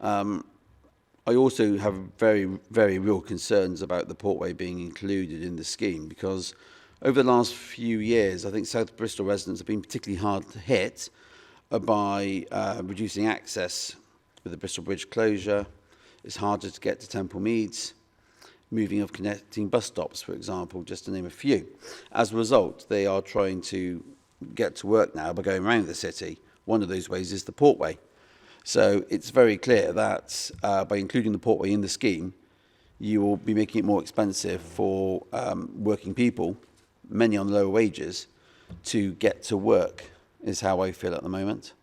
I also have very, very real concerns about the Portway being included in the scheme, because over the last few years, I think South Bristol residents have been particularly hard hit by reducing access with the Bristol Bridge closure. It's harder to get to Temple Meads, moving of connecting bus stops, for example, just to name a few. As a result, they are trying to get to work now by going around the city. One of those ways is the Portway. So it's very clear that by including the Portway in the scheme, you will be making it more expensive for working people, many on lower wages, to get to work, is how I feel at the moment.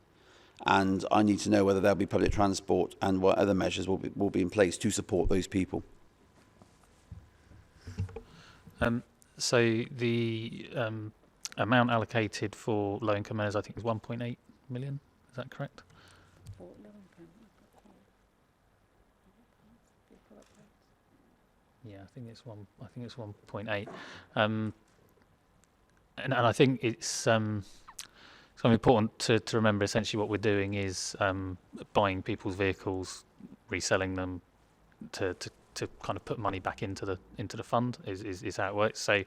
And I need to know whether there'll be public transport and what other measures will be in place to support those people. So the amount allocated for low-income earners, I think, is 1.8 million. Is that correct? Yeah, I think it's 1.8. And I think it's kind of important to remember. Essentially, what we're doing is buying people's vehicles, reselling them to kind of put money back into the fund is how it works. So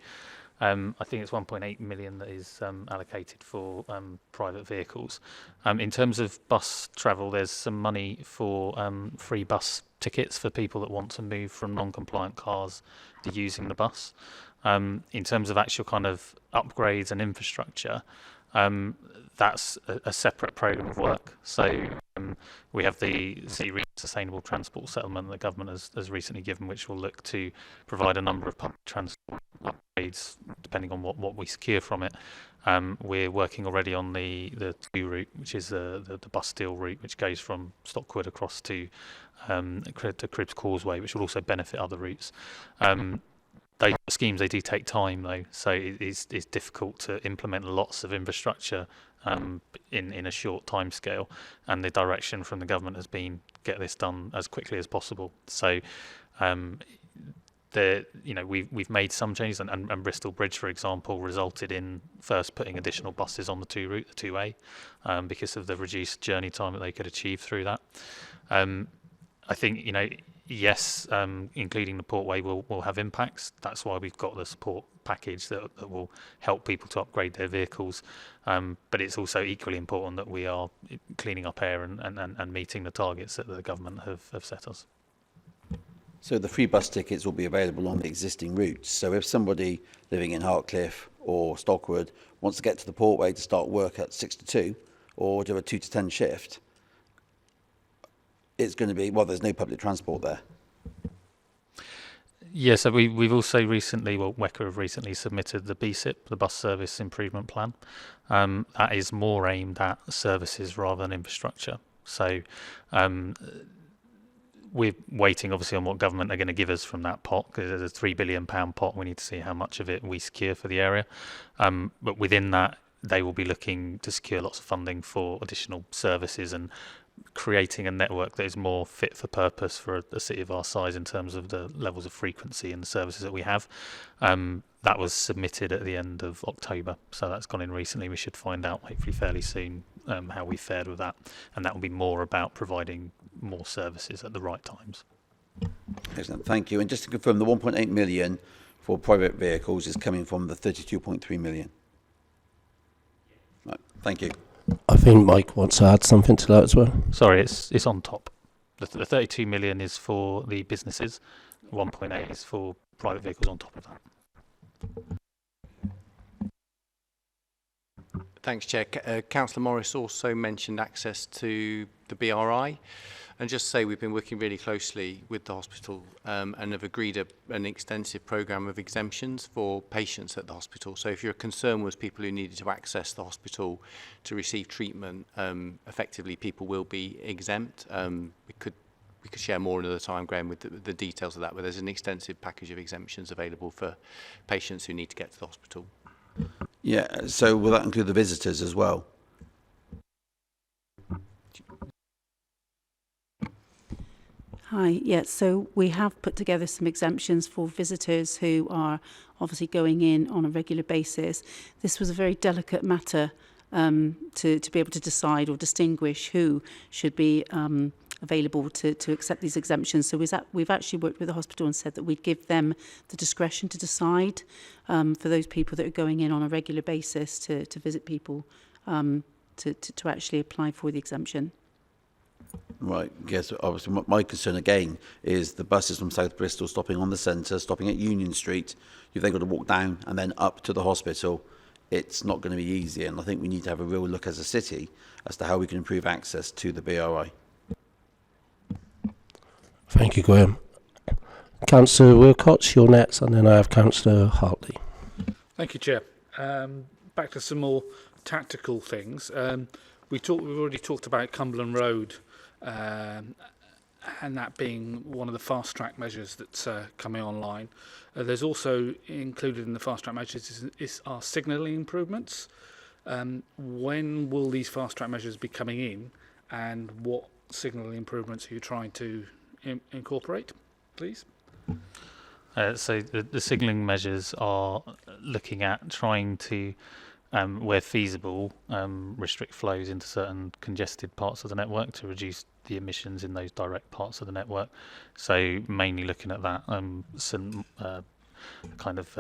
I think it's 1.8 million that is allocated for private vehicles. In terms of bus travel, there's some money for free bus tickets for people that want to move from non-compliant cars to using the bus. In terms of actual kind of upgrades and infrastructure, that's a separate programme of work. So we have the Sustainable Transport Settlement that the government has recently given, which will look to provide a number of public transport upgrades depending on what we secure from it. We're working already on the 2 route, which is the bus deal route, which goes from Stockwood across to Cribbs Causeway, which will also benefit other routes. those schemes, they do take time though, so it's difficult to implement lots of infrastructure in a short time scale, and the direction from the government has been get this done as quickly as possible. So we've made some changes, and Bristol Bridge, for example, resulted in first putting additional buses on the 2A because of the reduced journey time that they could achieve through that. I think, yes, including the Portway will have impacts. That's why we've got the support package that will help people to upgrade their vehicles. But it's also equally important that we are cleaning up air and meeting the targets that the government have set us. So the free bus tickets will be available on the existing routes. So if somebody living in Hartcliffe or Stockwood wants to get to the Portway to start work at 6 to 2 or do a 2 to 10 shift, it's going to be, well, there's no public transport there. Yeah, so we've also recently, WECA have recently submitted the BSIP, the Bus Service Improvement Plan. That is more aimed at services rather than infrastructure. So we're waiting, obviously, on what government are going to give us from that pot, because there's a £3 billion pot. We need to see how much of it we secure for the area. But within that, they will be looking to secure lots of funding for additional services and creating a network that is more fit for purpose for a city of our size in terms of the levels of frequency and the services that we have. That was submitted at the end of October, so that's gone in recently. We should find out hopefully fairly soon how we fared with that, and that will be more about providing more services at the right times. Excellent, thank you. And just to confirm, the 1.8 million for private vehicles is coming from the 32.3 million. Right, thank you. I think Mike wants to add something to that as well. Sorry, it's on top. The 32 million is for the businesses. 1.8 is for private vehicles on top of that. Thanks, Chair. Councillor Morris also mentioned access to the BRI. And just say we've been working really closely with the hospital and have agreed an extensive programme of exemptions for patients at the hospital. So if your concern was people who needed to access the hospital to receive treatment, effectively people will be exempt. We could share more another time, Graham, with the details of that, but there's an extensive package of exemptions available for patients who need to get to the hospital. Yeah, so will that include the visitors as well? Hi, yeah, so we have put together some exemptions for visitors who are obviously going in on a regular basis. This was a very delicate matter to be able to decide or distinguish who should be available to accept these exemptions. So we've actually worked with the hospital and said that we'd give them the discretion to decide for those people that are going in on a regular basis to visit people to actually apply for the exemption. Right, yes, obviously my concern again is the buses from South Bristol stopping on the centre, stopping at Union Street. You've then got to walk down and then up to the hospital. It's not going to be easy, and I think we need to have a real look as a city as to how we can improve access to the BRI. Thank you, Graham. Councillor Wilcox, you're next, and then I have Councillor Hartley. Thank you, Chair. Back to some more tactical things. We've already talked about Cumberland Road and that being one of the fast-track measures that's coming online. There's also included in the fast-track measures is our signalling improvements. When will these fast-track measures be coming in, and what signalling improvements are you trying to incorporate, please? So the signalling measures are looking at trying to, where feasible, restrict flows into certain congested parts of the network to reduce the emissions in those direct parts of the network. So mainly looking at that kind of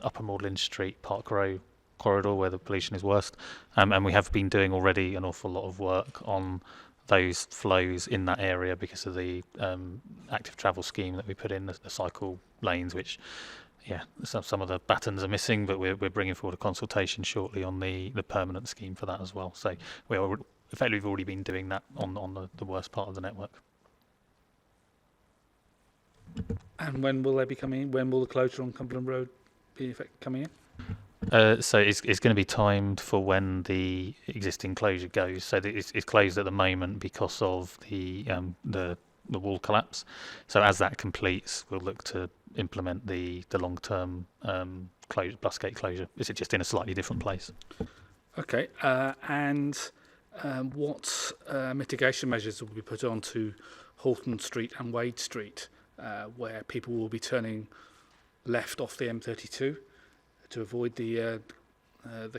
Upper Magdalen Street, Park Row corridor where the pollution is worst. And we have been doing already an awful lot of work on those flows in that area because of the active travel scheme that we put in, the cycle lanes, which some of the battens are missing, but we're bringing forward a consultation shortly on the permanent scheme for that as well. So we've already been doing that on the worst part of the network. And when will they be coming in? When will the closure on Cumberland Road be coming in? So it's going to be timed for when the existing closure goes. So it's closed at the moment because of the the wall collapse. So as that completes, we'll look to implement the long-term bus gate closure. Is it just in a slightly different place? Okay, and what mitigation measures will be put on to Horton Street and Wade Street, where people will be turning left off the M32 to avoid the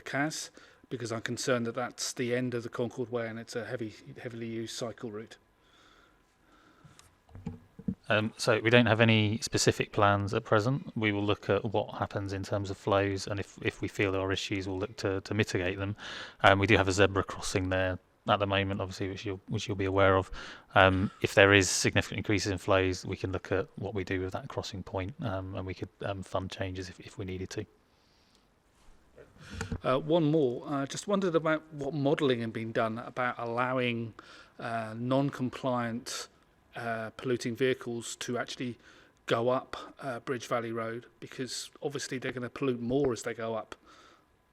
CAS, because I'm concerned that that's the end of the Concord Way and it's a heavily used cycle route. So we don't have any specific plans at present. We will look at what happens in terms of flows, and if we feel there are issues, we'll look to mitigate them. We do have a zebra crossing there at the moment, obviously, which you'll be aware of. If there is significant increases in flows, we can look at what we do with that crossing point, and we could fund changes if we needed to. One more. Just wondered about what modelling had been done about allowing non-compliant polluting vehicles to actually go up Bridge Valley Road, because obviously they're going to pollute more as they go up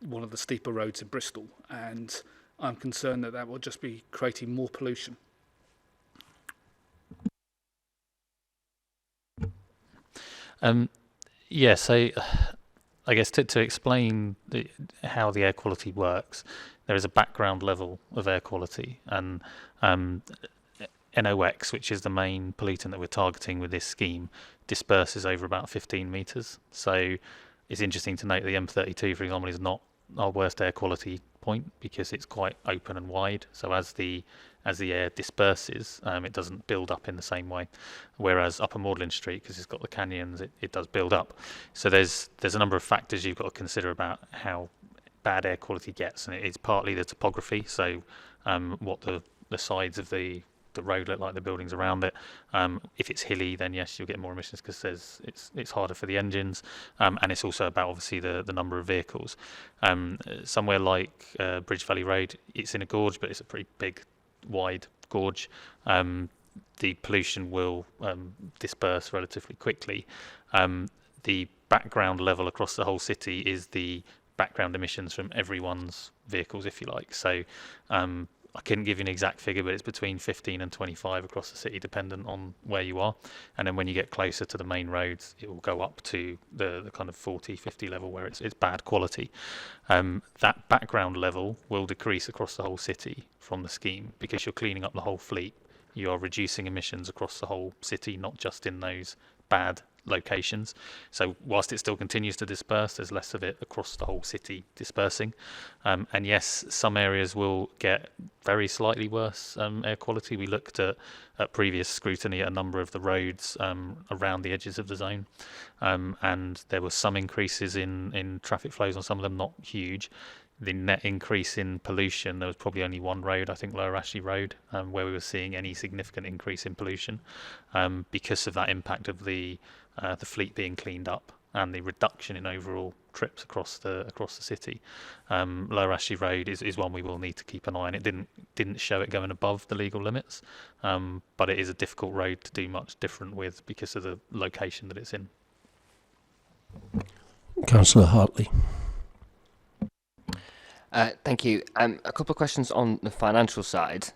one of the steeper roads in Bristol, and I'm concerned that will just be creating more pollution. Yeah, so I guess to explain how the air quality works, there is a background level of air quality, and NOx, which is the main pollutant that we're targeting with this scheme, disperses over about 15 metres. So it's interesting to note the M32, for example, is not our worst air quality point because it's quite open and wide. So as the air disperses, it doesn't build up in the same way. Whereas Upper Magdalen Street, because it's got the canyons, it does build up. So there's a number of factors you've got to consider about how bad air quality gets, and it's partly the topography. So what the sides of the road look like, the buildings around it. If it's hilly, then yes, you'll get more emissions because it's harder for the engines, and it's also about obviously the number of vehicles. Somewhere like Bridge Valley Road, it's in a gorge, but it's a pretty big, wide gorge. The pollution will disperse relatively quickly. The background level across the whole city is the background emissions from everyone's vehicles, if you like. So I couldn't give you an exact figure, but it's between 15 and 25 across the city, dependent on where you are. And then when you get closer to the main roads, it will go up to the kind of 40, 50 level where it's bad quality. That background level will decrease across the whole city from the scheme because you're cleaning up the whole fleet. You are reducing emissions across the whole city, not just in those bad locations. So whilst it still continues to disperse, there's less of it across the whole city dispersing. And yes, some areas will get very slightly worse air quality. We looked at previous scrutiny at a number of the roads around the edges of the zone, and there were some increases in traffic flows on some of them, not huge. The net increase in pollution, there was probably only one road, I think Lower Ashley Road, where we were seeing any significant increase in pollution because of that impact of the fleet being cleaned up and the reduction in overall trips across the city. Lower Ashley Road is one we will need to keep an eye on. It didn't show it going above the legal limits, but it is a difficult road to do much different with because of the location that it's in. Councillor Hartley. Thank you. A couple of questions on the financial side.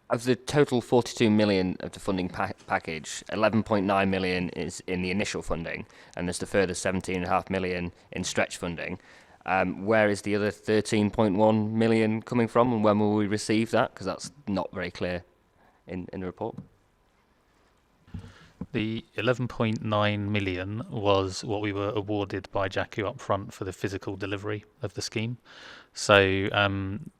Of the total 42 million of the funding package, 11.9 million is in the initial funding, and there's the further 17.5 million in stretch funding. Where is the other 13.1 million coming from, and when will we receive that? Because that's not very clear in the report. The 11.9 million was what we were awarded by JACU up front for the physical delivery of the scheme. So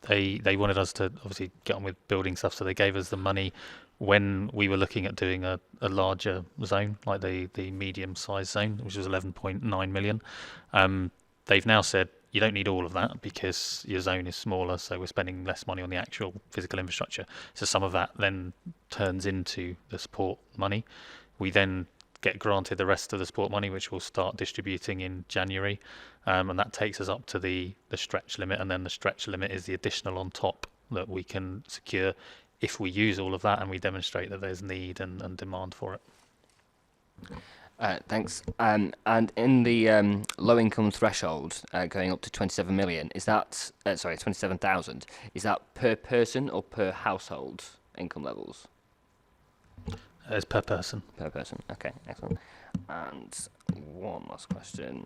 they wanted us to obviously get on with building stuff, so they gave us the money when we were looking at doing a larger zone, like the medium-sized zone, which was 11.9 million. They've now said you don't need all of that because your zone is smaller, so we're spending less money on the actual physical infrastructure. So some of that then turns into the support money. We then get granted the rest of the support money, which we'll start distributing in January, and that takes us up to the stretch limit, and then the stretch limit is the additional on top that we can secure if we use all of that and we demonstrate that there's need and demand for it. Thanks. And in the low-income threshold going up to 27 million, is that 27,000? Is that per person or per household income levels? As per person. Per person. Okay, excellent. And one last question.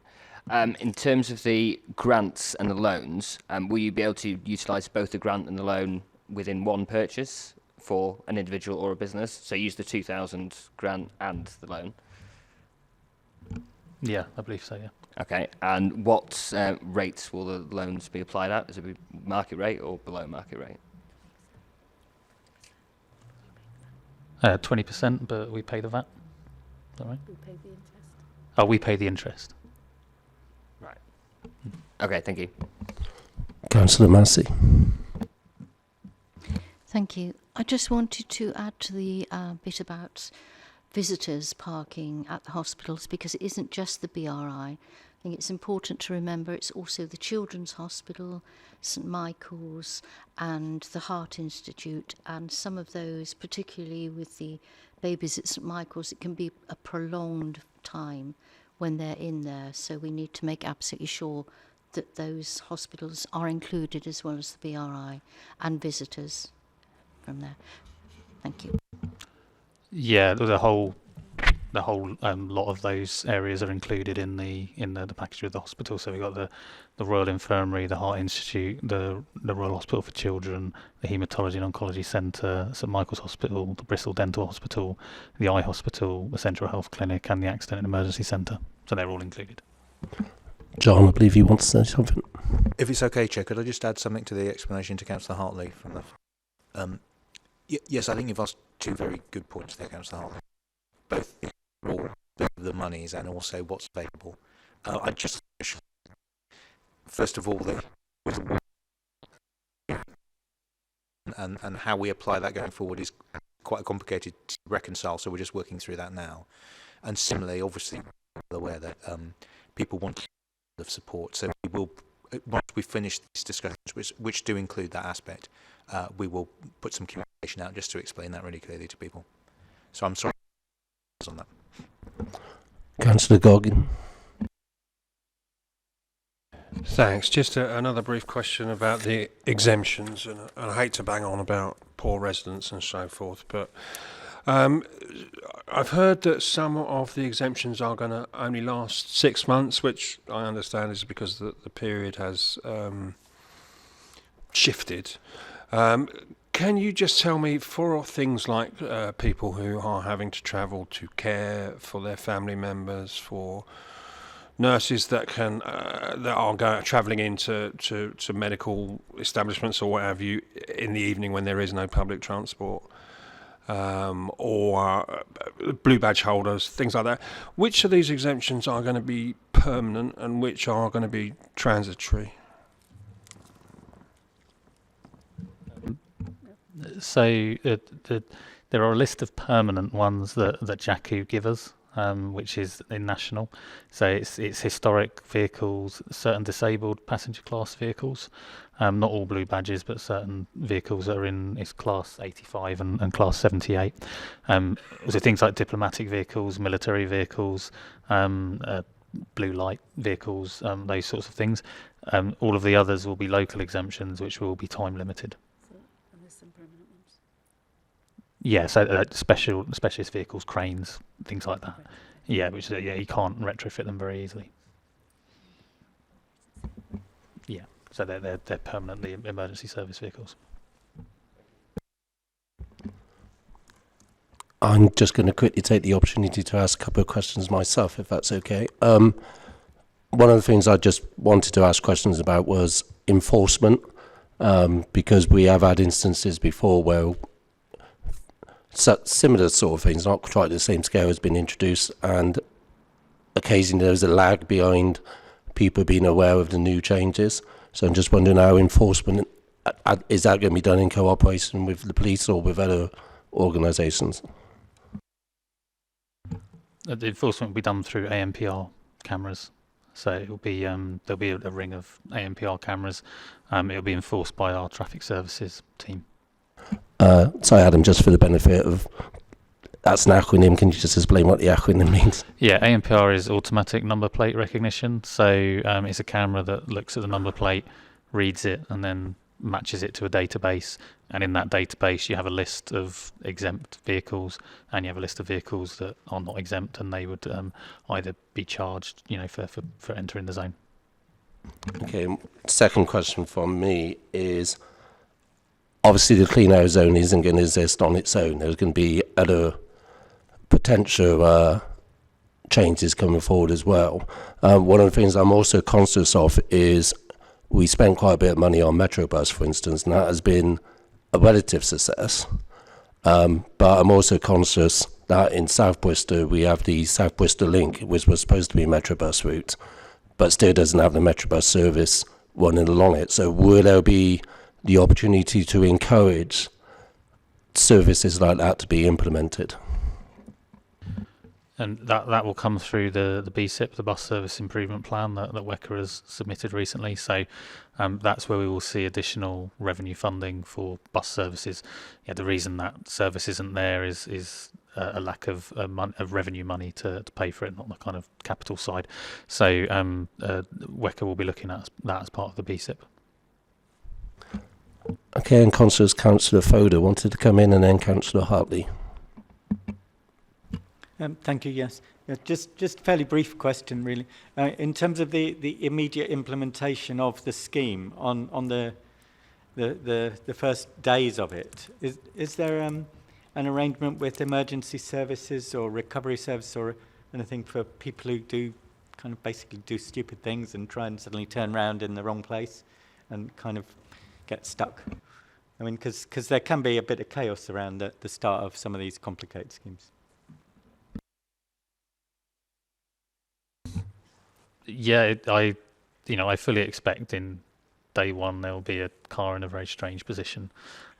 In terms of the grants and the loans, will you be able to utilise both the grant and the loan within one purchase for an individual or a business? So use the 2,000 grant and the loan? Yeah, I believe so, yeah. Okay, and what rates will the loans be applied at? Is it be market rate or below market rate? 20%, but we pay the VAT. Is that right? We pay the interest. Oh, we pay the interest. Right. Okay, thank you. Councillor Massey. Thank you. I just wanted to add to the bit about visitors parking at the hospitals, because it isn't just the BRI. I think it's important to remember it's also the Children's Hospital, St Michael's and the Heart Institute, and some of those, particularly with the babies at St Michael's, it can be a prolonged time when they're in there, so we need to make absolutely sure that those hospitals are included as well as the BRI and visitors from there. Thank you. Yeah, the whole lot of those areas are included in the package with the hospital. So we've got the Royal Infirmary, the Heart Institute, the Royal Hospital for Children, the Haematology and Oncology Centre, St Michael's Hospital, the Bristol Dental Hospital, the Eye Hospital, the Central Health Clinic and the Accident and Emergency Centre. So they're all included. John, I believe you want to say something. If it's okay, Chair, could I just add something to the explanation to Councillor Hartley from the... yes, I think you've asked two very good points there, Councillor Hartley. Both the monies and also what's available. I just... First of all, and how we apply that going forward is quite complicated to reconcile, so we're just working through that now. And similarly, obviously, we're aware that people want of support, so we will, once we finish these discussions, which do include that aspect, we will put some communication out just to explain that really clearly to people. So I'm sorry on that. Councillor Goggin. Thanks. Just another brief question about the exemptions, and I hate to bang on about poor residents and so forth, but I've heard that some of the exemptions are going to only last 6 months, which I understand is because the period has shifted. Can you just tell me, for things like people who are having to travel to care for their family members, for nurses that can that are travelling into to medical establishments or what have you in the evening when there is no public transport, or blue badge holders, things like that, which of these exemptions are going to be permanent and which are going to be So there are a list of permanent ones that JACU give us, which is in national. So it's historic vehicles, certain disabled passenger class vehicles, not all blue badges, but certain vehicles that are in its class 85 and class 78. So things like diplomatic vehicles, military vehicles, blue light vehicles, those sorts of things. All of the others will be local exemptions, which will be time limited. Yeah, so specialist vehicles, cranes, things like that. Yeah, which you can't retrofit them very easily. Yeah, so they're permanently emergency service vehicles. I'm just going to quickly take the opportunity to ask a couple of questions myself, if that's okay. One of the things I just wanted to ask questions about was enforcement, because we have had instances before where similar sort of things, not quite the same scale, has been introduced, and occasionally there's a lag behind people being aware of the new changes. So I'm just wondering how enforcement, is that going to be done in cooperation with the police or with other organisations? The enforcement will be done through ANPR cameras. So it will be there'll be a ring of ANPR cameras. It'll be enforced by our traffic services team. Sorry, Adam, just for the benefit of, that's an acronym, can you just explain what the acronym means? Yeah, ANPR is automatic number plate recognition. So it's a camera that looks at the number plate, reads it, and then matches it to a database, and in that database you have a list of exempt vehicles, and you have a list of vehicles that are not exempt, and they would either be charged, for entering the zone. Okay, second question from me is, obviously the clean air zone isn't going to exist on its own. There's going to be other potential changes coming forward as well. One of the things I'm also conscious of is we spent quite a bit of money on Metrobus, for instance, and that has been a relative success. But I'm also conscious that in South Bristol we have the South Bristol Link, which was supposed to be a Metrobus route, but still doesn't have the Metrobus service running along it. So will there be the opportunity to encourage services like that to be implemented? And that will come through the BSIP, the Bus Service Improvement Plan that WECA has submitted recently. So that's where we will see additional revenue funding for bus services. Yeah, the reason that service isn't there is a lack of revenue money to pay for it, not the kind of capital side. So WECA will be looking at that as part of the BSIP. Okay, and Councillor Foda wanted to come in, and then Councillor Hartley. Thank you. Yes, just fairly brief question, really. In terms of the immediate implementation of the scheme on the first days of it, is there an arrangement with emergency services or recovery service or anything for people who do kind of basically do stupid things and try and suddenly turn around in the wrong place and kind of get stuck? I mean, because there can be a bit of chaos around the start of some of these complicated schemes. Yeah, I fully expect in day one there will be a car in a very strange position,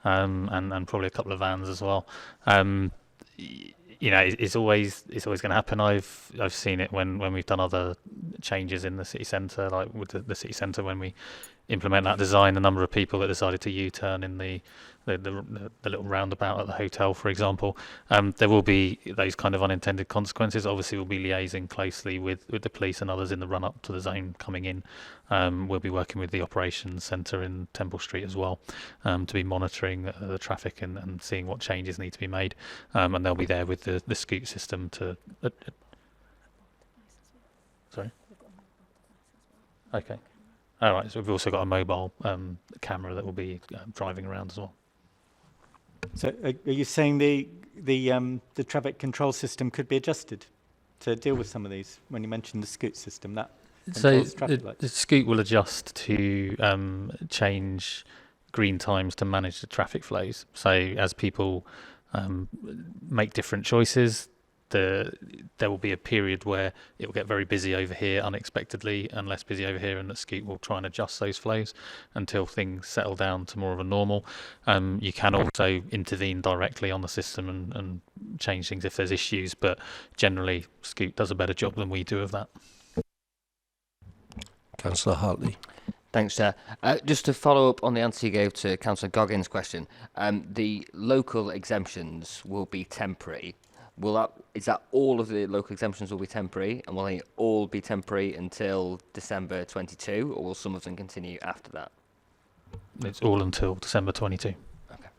and probably a couple of vans as well. It's always going to happen. I've seen it when we've done other changes in the city centre, like with the city centre when we implement that design. The number of people that decided to U-turn in the little roundabout at the hotel, for example, there will be those kind of unintended consequences. Obviously, we'll be liaising closely with the police and others in the run-up to the zone coming in. We'll be working with the operations centre in Temple Street as well, to be monitoring the traffic and seeing what changes need to be made. And they'll be there with the scoot system to... Sorry? Okay. All right, so we've also got a mobile camera that will be driving around as well. So are you saying the traffic control system could be adjusted to deal with some of these? When you mentioned the scoot system, that controls traffic lights. The scoot will adjust to change green times to manage the traffic flows. So as people make different choices, there will be a period where it will get very busy over here unexpectedly and less busy over here, and the scoot will try and adjust those flows until things settle down to more of a normal. You can also intervene directly on the system and change things if there's issues, but generally scoot does a better job than we do of that. Councillor Hartley. Thanks, Chair. Just to follow up on the answer you gave to Councillor Goggins' question, the local exemptions will be temporary. Is that all of the local exemptions will be temporary, and will they all be temporary until December 22, or will some of them continue after that? It's all until December 22. Okay.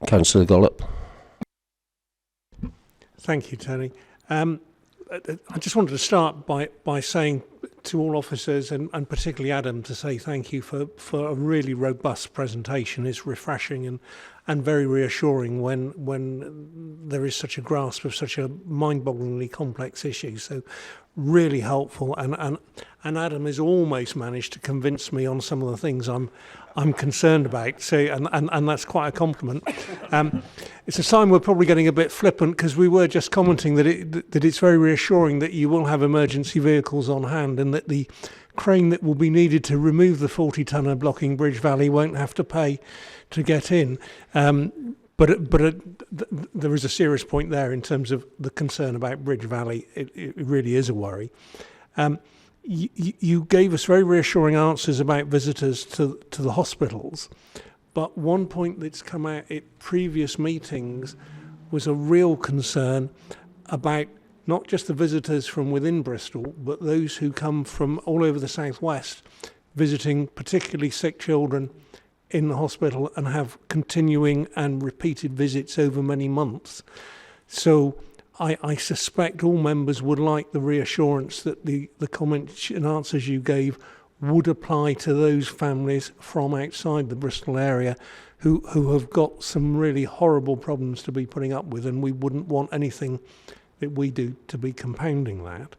Councillor Gollop. Thank you, Tony. I just wanted to start by saying to all officers, and particularly Adam, to say thank you for a really robust presentation. It's refreshing and very reassuring when there is such a grasp of such a mind-bogglingly complex issue. So really helpful, and Adam has almost managed to convince me on some of the things I'm concerned about. So and that's quite a compliment. It's a sign we're probably getting a bit flippant, because we were just commenting that it's very reassuring that you will have emergency vehicles on hand, and that the crane that will be needed to remove the 40-tonner blocking Bridge Valley won't have to pay to get in. But there is a serious point there in terms of the concern about Bridge Valley. It really is a worry. You gave us very reassuring answers about visitors to the hospitals, but one point that's come out at previous meetings was a real concern about not just the visitors from within Bristol, but those who come from all over the southwest, visiting particularly sick children in the hospital and have continuing and repeated visits over many months. So I suspect all members would like the reassurance that the comments and answers you gave would apply to those families from outside the Bristol area who have got some really horrible problems to be putting up with, and we wouldn't want anything that we do to be compounding that.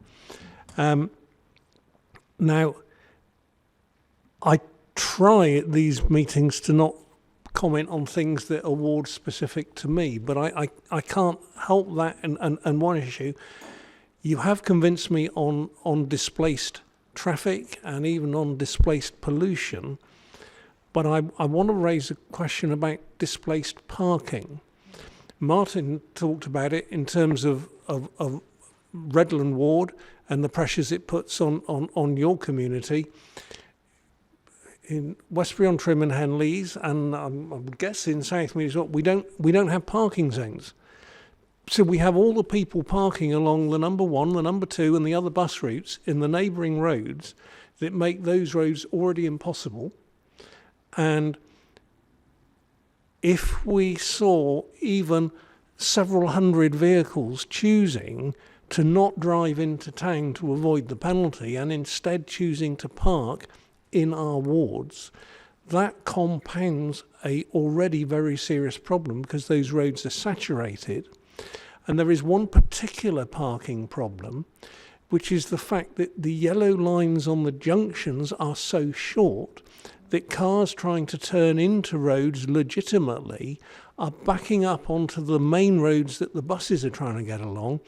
Now, I try at these meetings to not comment on things that are ward specific to me, but I can't help that. And one issue, you have convinced me on displaced traffic and even on displaced pollution, but I want to raise a question about displaced parking. Martin talked about it in terms of Redland Ward and the pressures it puts on your community. In Westbury-on-Trim and Henleys, and I'm guessing South Mead as well, we don't have parking zones. So we have all the people parking along the number 1, the number 2, and the other bus routes in the neighbouring roads that make those roads already impossible. And if we saw even several hundred vehicles choosing to not drive into town to avoid the penalty and instead choosing to park in our wards, that compounds a already very serious problem because those roads are saturated. And there is one particular parking problem, which is the fact that the yellow lines on the junctions are so short that cars trying to turn into roads legitimately are backing up onto the main roads that the buses are trying to get along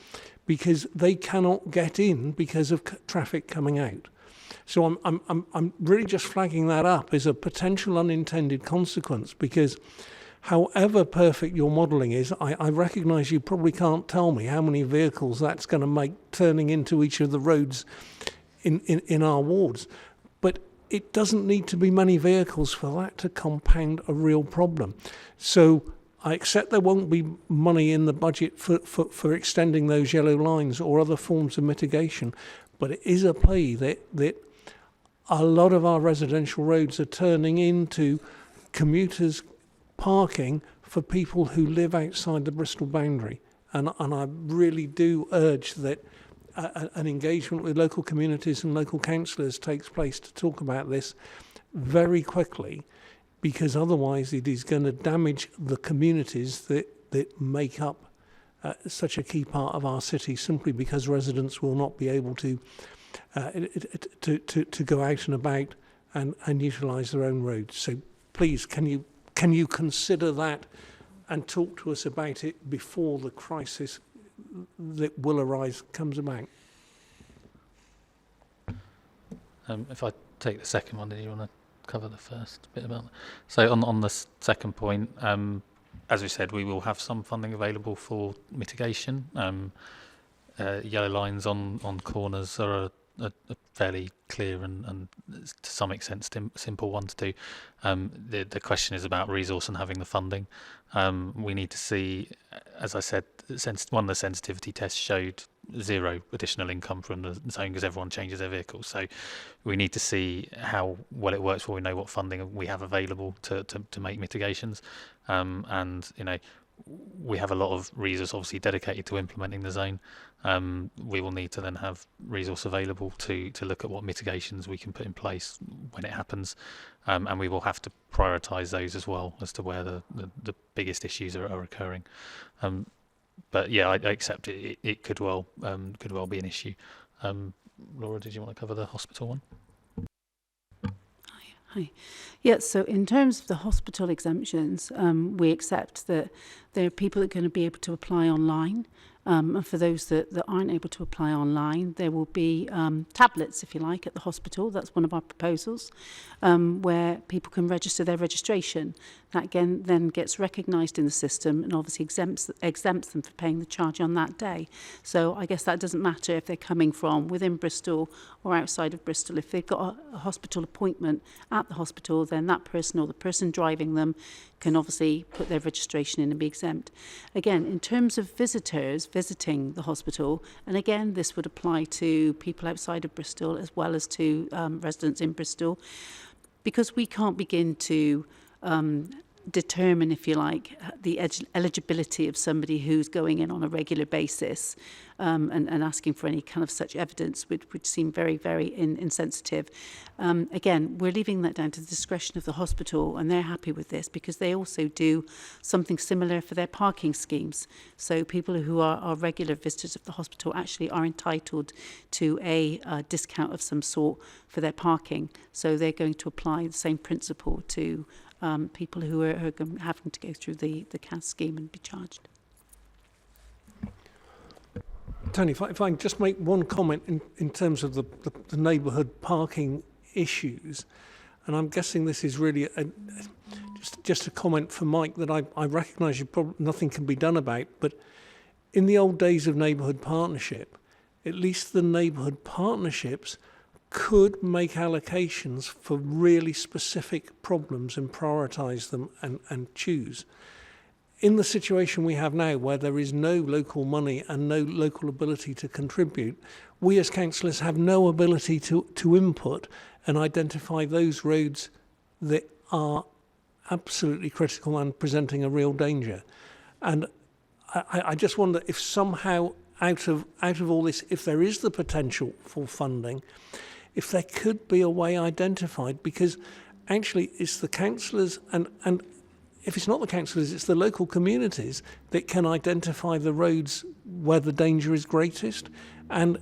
because they cannot get in because of traffic coming out. So I'm really just flagging that up as a potential unintended consequence, because however perfect your modelling is, I recognise you probably can't tell me how many vehicles that's going to make turning into each of the roads in our wards. But it doesn't need to be many vehicles for that to compound a real problem. So I accept there won't be money in the budget for extending those yellow lines or other forms of mitigation, but it is a plea that a lot of our residential roads are turning into commuters parking for people who live outside the Bristol boundary. And I really do urge that an engagement with local communities and local councillors takes place to talk about this very quickly, because otherwise it is going to damage the communities that make up such a key part of our city, simply because residents will not be able to go out and about and utilise their own roads. So please, can you consider that and talk to us about it before the crisis that will arise comes about? If I take the second one, did you want to cover the first bit about that? So on the second point, as we said, we will have some funding available for mitigation. Yellow lines on corners are a fairly clear and to some extent simple one to do. The question is about resource and having the funding. We need to see, as I said, one of the sensitivity tests showed 0 additional income from the zone because everyone changes their vehicles. So we need to see how well it works before we know what funding we have available to make mitigations. And we have a lot of resource obviously dedicated to implementing the zone. We will need to then have resource available to look at what mitigations we can put in place when it happens, and we will have to prioritise those as well as to where the biggest issues are occurring. But yeah, I accept it could well be an issue. Laura, did you want to cover the hospital one? Hi. Yeah, so in terms of the hospital exemptions, we accept that there are people that are going to be able to apply online. And for those that aren't able to apply online, there will be tablets, if you like, at the hospital. That's one of our proposals, where people can register their registration. That again then gets recognised in the system and obviously exempts them for paying the charge on that day. So I guess that doesn't matter if they're coming from within Bristol or outside of Bristol. If they've got a hospital appointment at the hospital, then that person or the person driving them can obviously put their registration in and be exempt. Again, in terms of visitors visiting the hospital. And again, this would apply to people outside of Bristol as well as to residents in Bristol, because we can't begin to determine, if you like, the eligibility of somebody who's going in on a regular basis and asking for any kind of such evidence would seem very, very insensitive. Again, we're leaving that down to the discretion of the hospital, and they're happy with this because they also do something similar for their parking schemes. So people who are regular visitors of the hospital actually are entitled to a discount of some sort for their parking. So they're going to apply the same principle to people who are having to go through the CAS scheme and be charged. Tony, if I can just make one comment in terms of the neighbourhood parking issues, and I'm guessing this is really just a comment for Mike that I recognise nothing can be done about, but in the old days of neighbourhood partnership, at least the neighbourhood partnerships could make allocations for really specific problems and prioritise them and choose. In the situation we have now, where there is no local money and no local ability to contribute, we as councillors have no ability to input and identify those roads that are absolutely critical and presenting a real danger. And I just wonder if somehow out of all this, if there is the potential for funding, if there could be a way identified, because actually it's the councillors and if it's not the councillors, it's the local communities that can identify the roads where the danger is greatest. And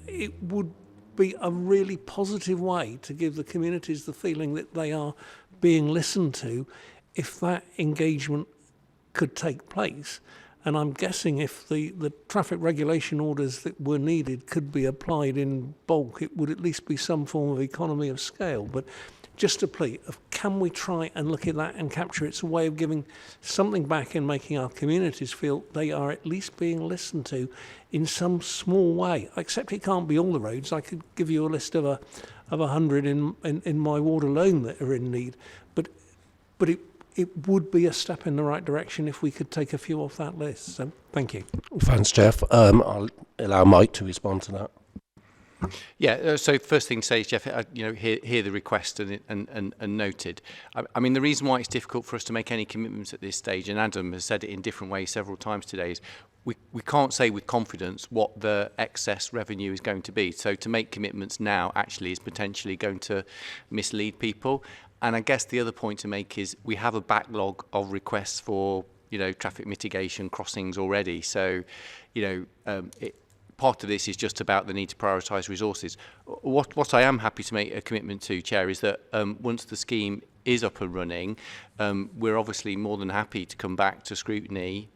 it would be a really positive way to give the communities the feeling that they are being listened to if that engagement could take place. And I'm guessing if the traffic regulation orders that were needed could be applied in bulk, it would at least be some form of economy of scale. But just a plea of, can we try and look at that and capture it? It's a way of giving something back and making our communities feel they are at least being listened to in some small way. Except it can't be all the roads. I could give you a list of 100 in my ward alone that are in need. But it would be a step in the right direction if we could take a few off that list. So thank you. Thanks, Jeff. I'll allow Mike to respond to that. Yeah, so first thing to say is, Jeff, hear the request and noted. I mean, the reason why it's difficult for us to make any commitments at this stage, and Adam has said it in different ways several times today, is we can't say with confidence what the excess revenue is going to be. So to make commitments now actually is potentially going to mislead people. And I guess the other point to make is we have a backlog of requests for, traffic mitigation crossings already. So, part of this is just about the need to prioritise resources. What I am happy to make a commitment to, Chair, is that once the scheme is up and running, we're obviously more than happy to come back to scrutiny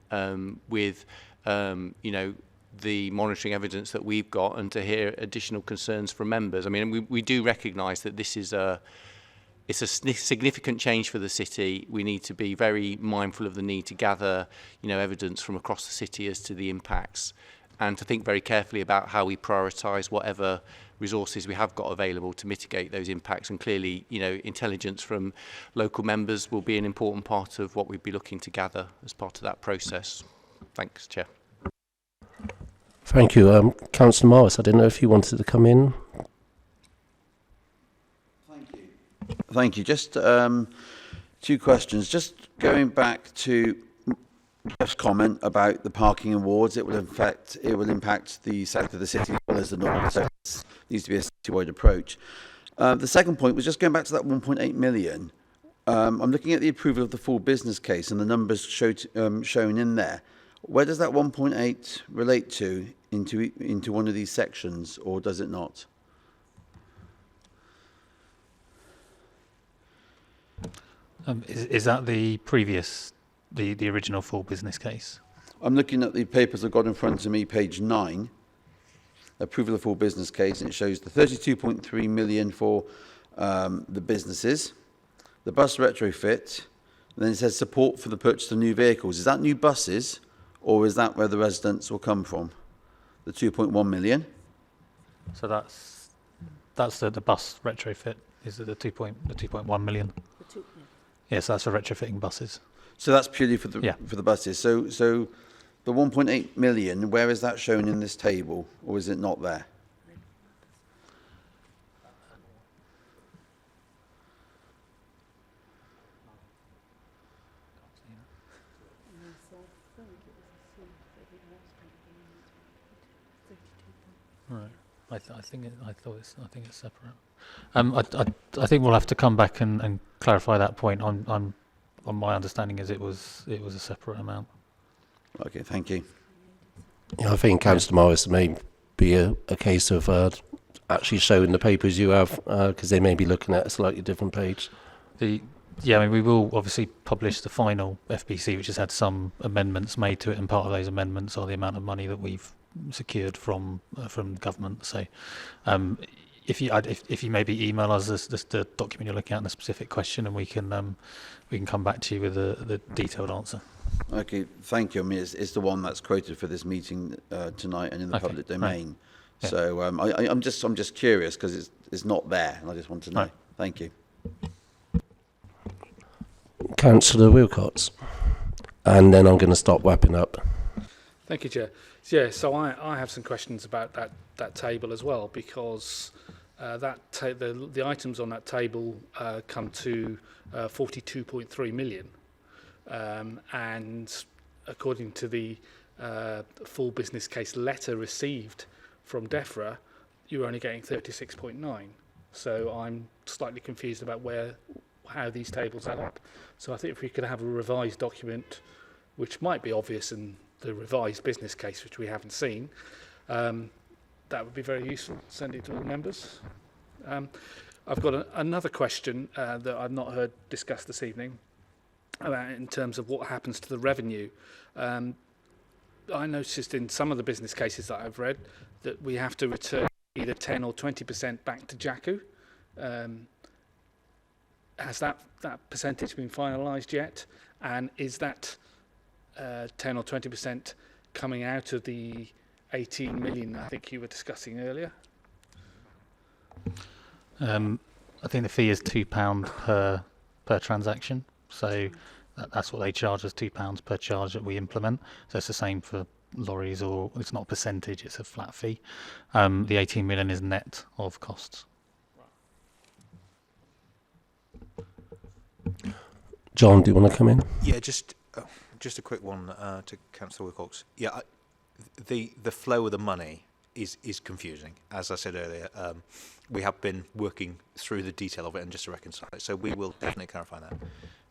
with, the monitoring evidence that we've got and to hear additional concerns from members. I mean, we do recognise that this is it's a significant change for the city. We need to be very mindful of the need to gather, evidence from across the city as to the impacts, and to think very carefully about how we prioritise whatever resources we have got available to mitigate those impacts. And clearly, intelligence from local members will be an important part of what we'd be looking to gather as part of that process. Thanks, Chair. Thank you. Councillor Morris, I didn't know if you wanted to come in. Thank you. Just two questions. Just going back to Jeff's comment about the parking awards, it will impact the south of the city as well as the north. So it needs to be a citywide approach. The second point was just going back to that 1.8 million. I'm looking at the approval of the full business case and the numbers shown in there. Where does that 1.8 relate to into one of these sections, or does it not? Is that the previous, the original full business case? I'm looking at the papers I've got in front of me, page 9, approval of full business case, and it shows the 32.3 million for the businesses, the bus retrofit, and then it says support for the purchase of new vehicles. Is that new buses, or is that where the residents will come from? The 2.1 million? So that's the bus retrofit. Is it the 2.1 million? Yes, that's for retrofitting buses. So that's purely for the buses. So The 1.8 million, where is that shown in this table, or is it not there? Right. I think it's separate. I think we'll have to come back and clarify that point. On my understanding is it was a separate amount. Okay, thank you. Yeah, I think Councillor Morris may be a case of actually showing the papers you have, because they may be looking at a slightly different page. Yeah, I mean, we will obviously publish the final FBC, which has had some amendments made to it, and part of those amendments are the amount of money that we've secured from government. So, if you maybe email us the document you're looking at and a specific question, and we can come back to you with the detailed answer. Okay, thank you. I mean, it's the one that's quoted for this meeting tonight and in the public domain. Right. Yeah. So I'm just curious because it's not there, and I just want to know. Right. Thank you. Councillor Wilcox, and then I'm going to stop wrapping up. Thank you, Chair. Yeah, so I have some questions about that table as well, because the items on that table come to 42.3 million, and according to the full business case letter received from DEFRA, you're only getting 36.9. So I'm slightly confused about how these tables add up. So I think if we could have a revised document, which might be obvious in the revised business case, which we haven't seen, that would be very useful. Send it to all members. I've got another question that I've not heard discussed this evening about in terms of what happens to the revenue. I noticed in some of the business cases that I've read that we have to return either 10 or 20% back to JACU. Has that percentage been finalised yet? And is that 10 or 20% coming out of the 18 million I think you were discussing earlier? I think the fee is £2 per transaction. So that's what they charge us, £2 per charge that we implement. So it's the same for lorries, or it's not a percentage, it's a flat fee. The 18 million is net of costs. John, do you want to come in? Yeah, just a quick one to Councillor Wilcox. Yeah, the flow of the money is confusing. As I said earlier, we have been working through the detail of it and just to reconcile it. So we will definitely clarify that.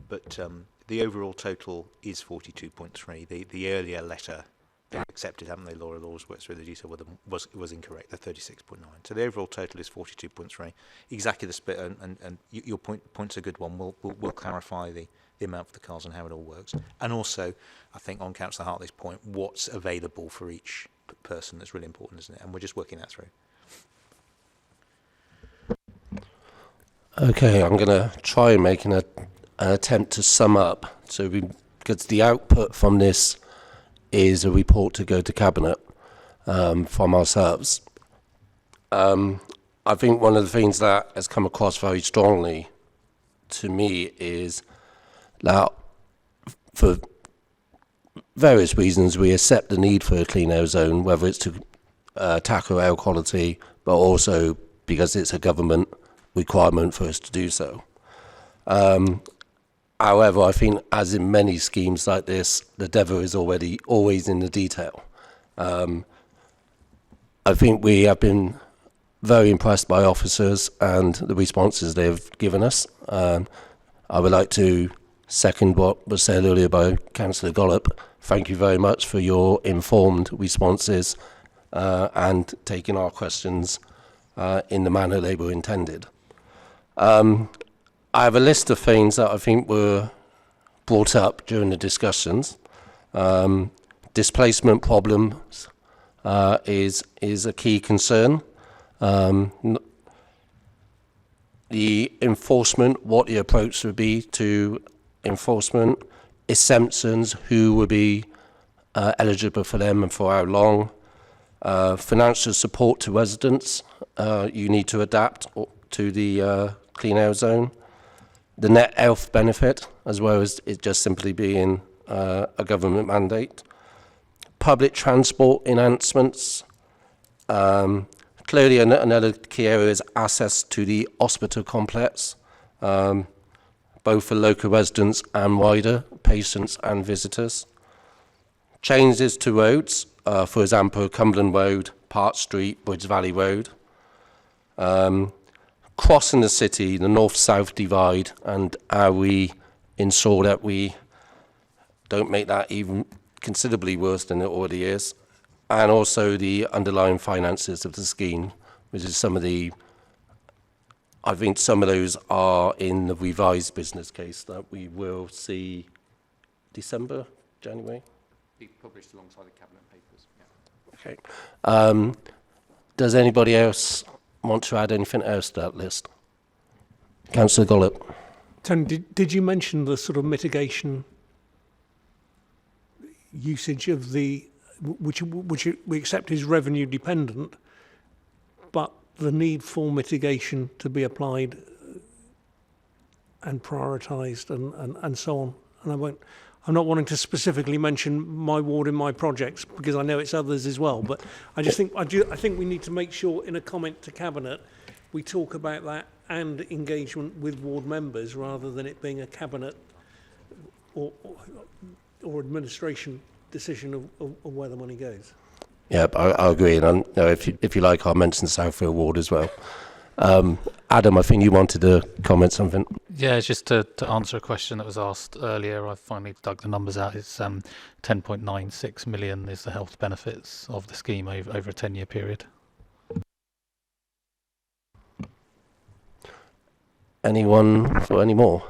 But the overall total is 42.3. The earlier letter they accepted, haven't they? Laura Laws worked through the detail with them, was incorrect. The 36.9. So the overall total is 42.3. Exactly the split, and your point's a good one. We'll clarify the amount for the cars and how it all works. And also, I think on Councillor Hartley's point, what's available for each person, that's really important, isn't it? And we're just working that through. Okay, I'm going to try and make an attempt to sum up. So because the output from this is a report to go to Cabinet from ourselves. I think one of the things that has come across very strongly to me is that for various reasons we accept the need for a clean air zone, whether it's to tackle air quality, but also because it's a government requirement for us to do so. However, I think, as in many schemes like this, the devil is always in the detail. I think we have been very impressed by officers and the responses they've given us. I would like to second what was said earlier by Councillor Gollop. Thank you very much for your informed responses and taking our questions in the manner they were intended. I have a list of things that I think were brought up during the discussions. Displacement problems is a key concern. The enforcement, what the approach would be to enforcement, exemptions, who would be eligible for them and for how long, financial support to residents, you need to adapt to the clean air zone, the net health benefit, as well as it just simply being a government mandate, public transport enhancements. Clearly, another key area is access to the hospital complex, both for local residents and wider patients and visitors. Changes to roads, for example, Cumberland Road, Park Street, Bridge Valley Road. Crossing the city, the north-south divide, and how we ensure that we don't make that even considerably worse than it already is. And also the underlying finances of the scheme, which is some of the, I think some of those are in the revised business case that we will see December, January. Be published alongside the cabinet papers. Yeah. Okay. Does anybody else want to add anything else to that list? Councillor Gollop. Tony, did you mention the sort of mitigation usage of the, which we accept is revenue dependent, but the need for mitigation to be applied and prioritised and so on? And I'm not wanting to specifically mention my ward in my projects because I know it's others as well, but I think we need to make sure in a comment to Cabinet we talk about that and engagement with ward members rather than it being a Cabinet or administration decision of where the money goes. Yeah, I agree, and if you like, I'll mention Southfield Ward as well. Adam, I think you wanted to comment something. Yeah, just to answer a question that was asked earlier, I finally dug the numbers out. It's 10.96 million is the health benefits of the scheme over a 10-year period. Anyone for any more?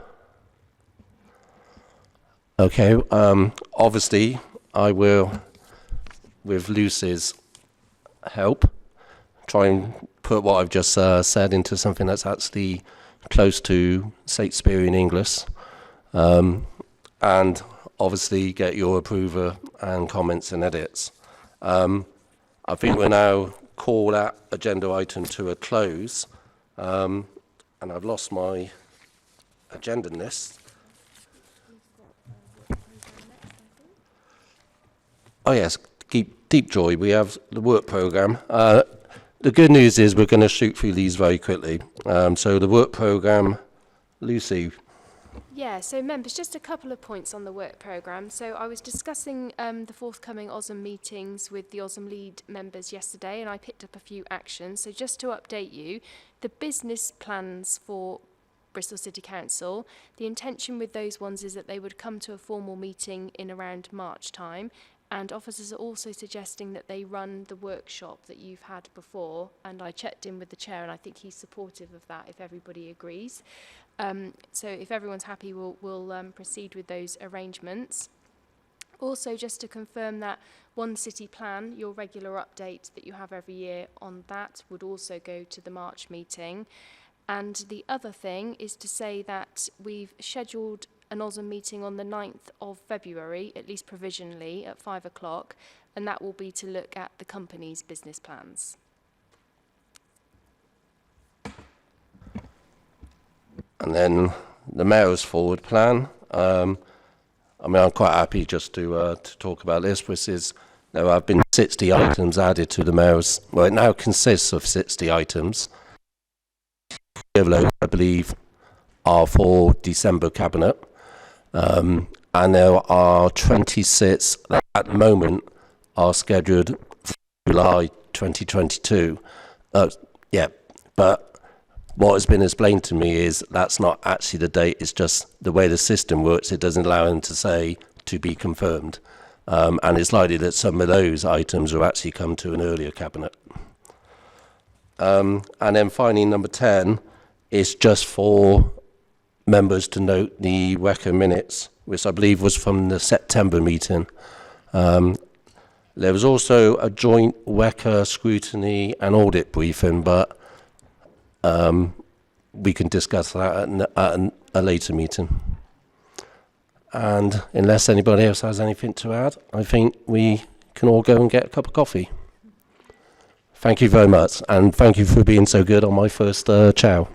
Okay, obviously I will, with Lucy's help, try and put what I've just said into something that's actually close to Shakespearean English, and obviously get your approval and comments and edits. I think we'll now call that agenda item to a close, and I've lost my agenda list. Oh yes, Deep Joy, we have the work programme. The good news is we're going to shoot through these very quickly. So the work programme, Lucy. Yeah, so members, just a couple of points on the work programme. So I was discussing the forthcoming OSM meetings with the OSM lead members yesterday, and I picked up a few actions. So just to update you, the business plans for Bristol City Council, the intention with those ones is that they would come to a formal meeting in around March time. And officers are also suggesting that they run the workshop that you've had before. And I checked in with the chair, and I think he's supportive of that if everybody agrees. So if everyone's happy, we'll proceed with those arrangements. Also, just to confirm that One City Plan, your regular update that you have every year on that, would also go to the March meeting. And the other thing is to say that we've scheduled an OSM meeting on the 9th of February, at least provisionally, at 5 o'clock, and that will be to look at the company's business plans. And then the Mayor's forward plan. I mean, I'm quite happy just to talk about this. There have been 60 items added to the Mayor's, well, it now consists of 60 items. I believe are for December Cabinet. And there are 26 that at the moment are scheduled for July 2022. Yeah, but what has been explained to me is that's not actually the date, it's just the way the system works. It doesn't allow them to say to be confirmed. And it's likely that some of those items will actually come to an earlier Cabinet. And then finally, number 10 is just for members to note the WECA Minutes, which I believe was from the September meeting. There was also a joint WECA scrutiny and audit briefing, but we can discuss that at a later meeting. And unless anybody else has anything to add, I think we can all go and get a cup of coffee. Thank you very much, and thank you for being so good on my first chow.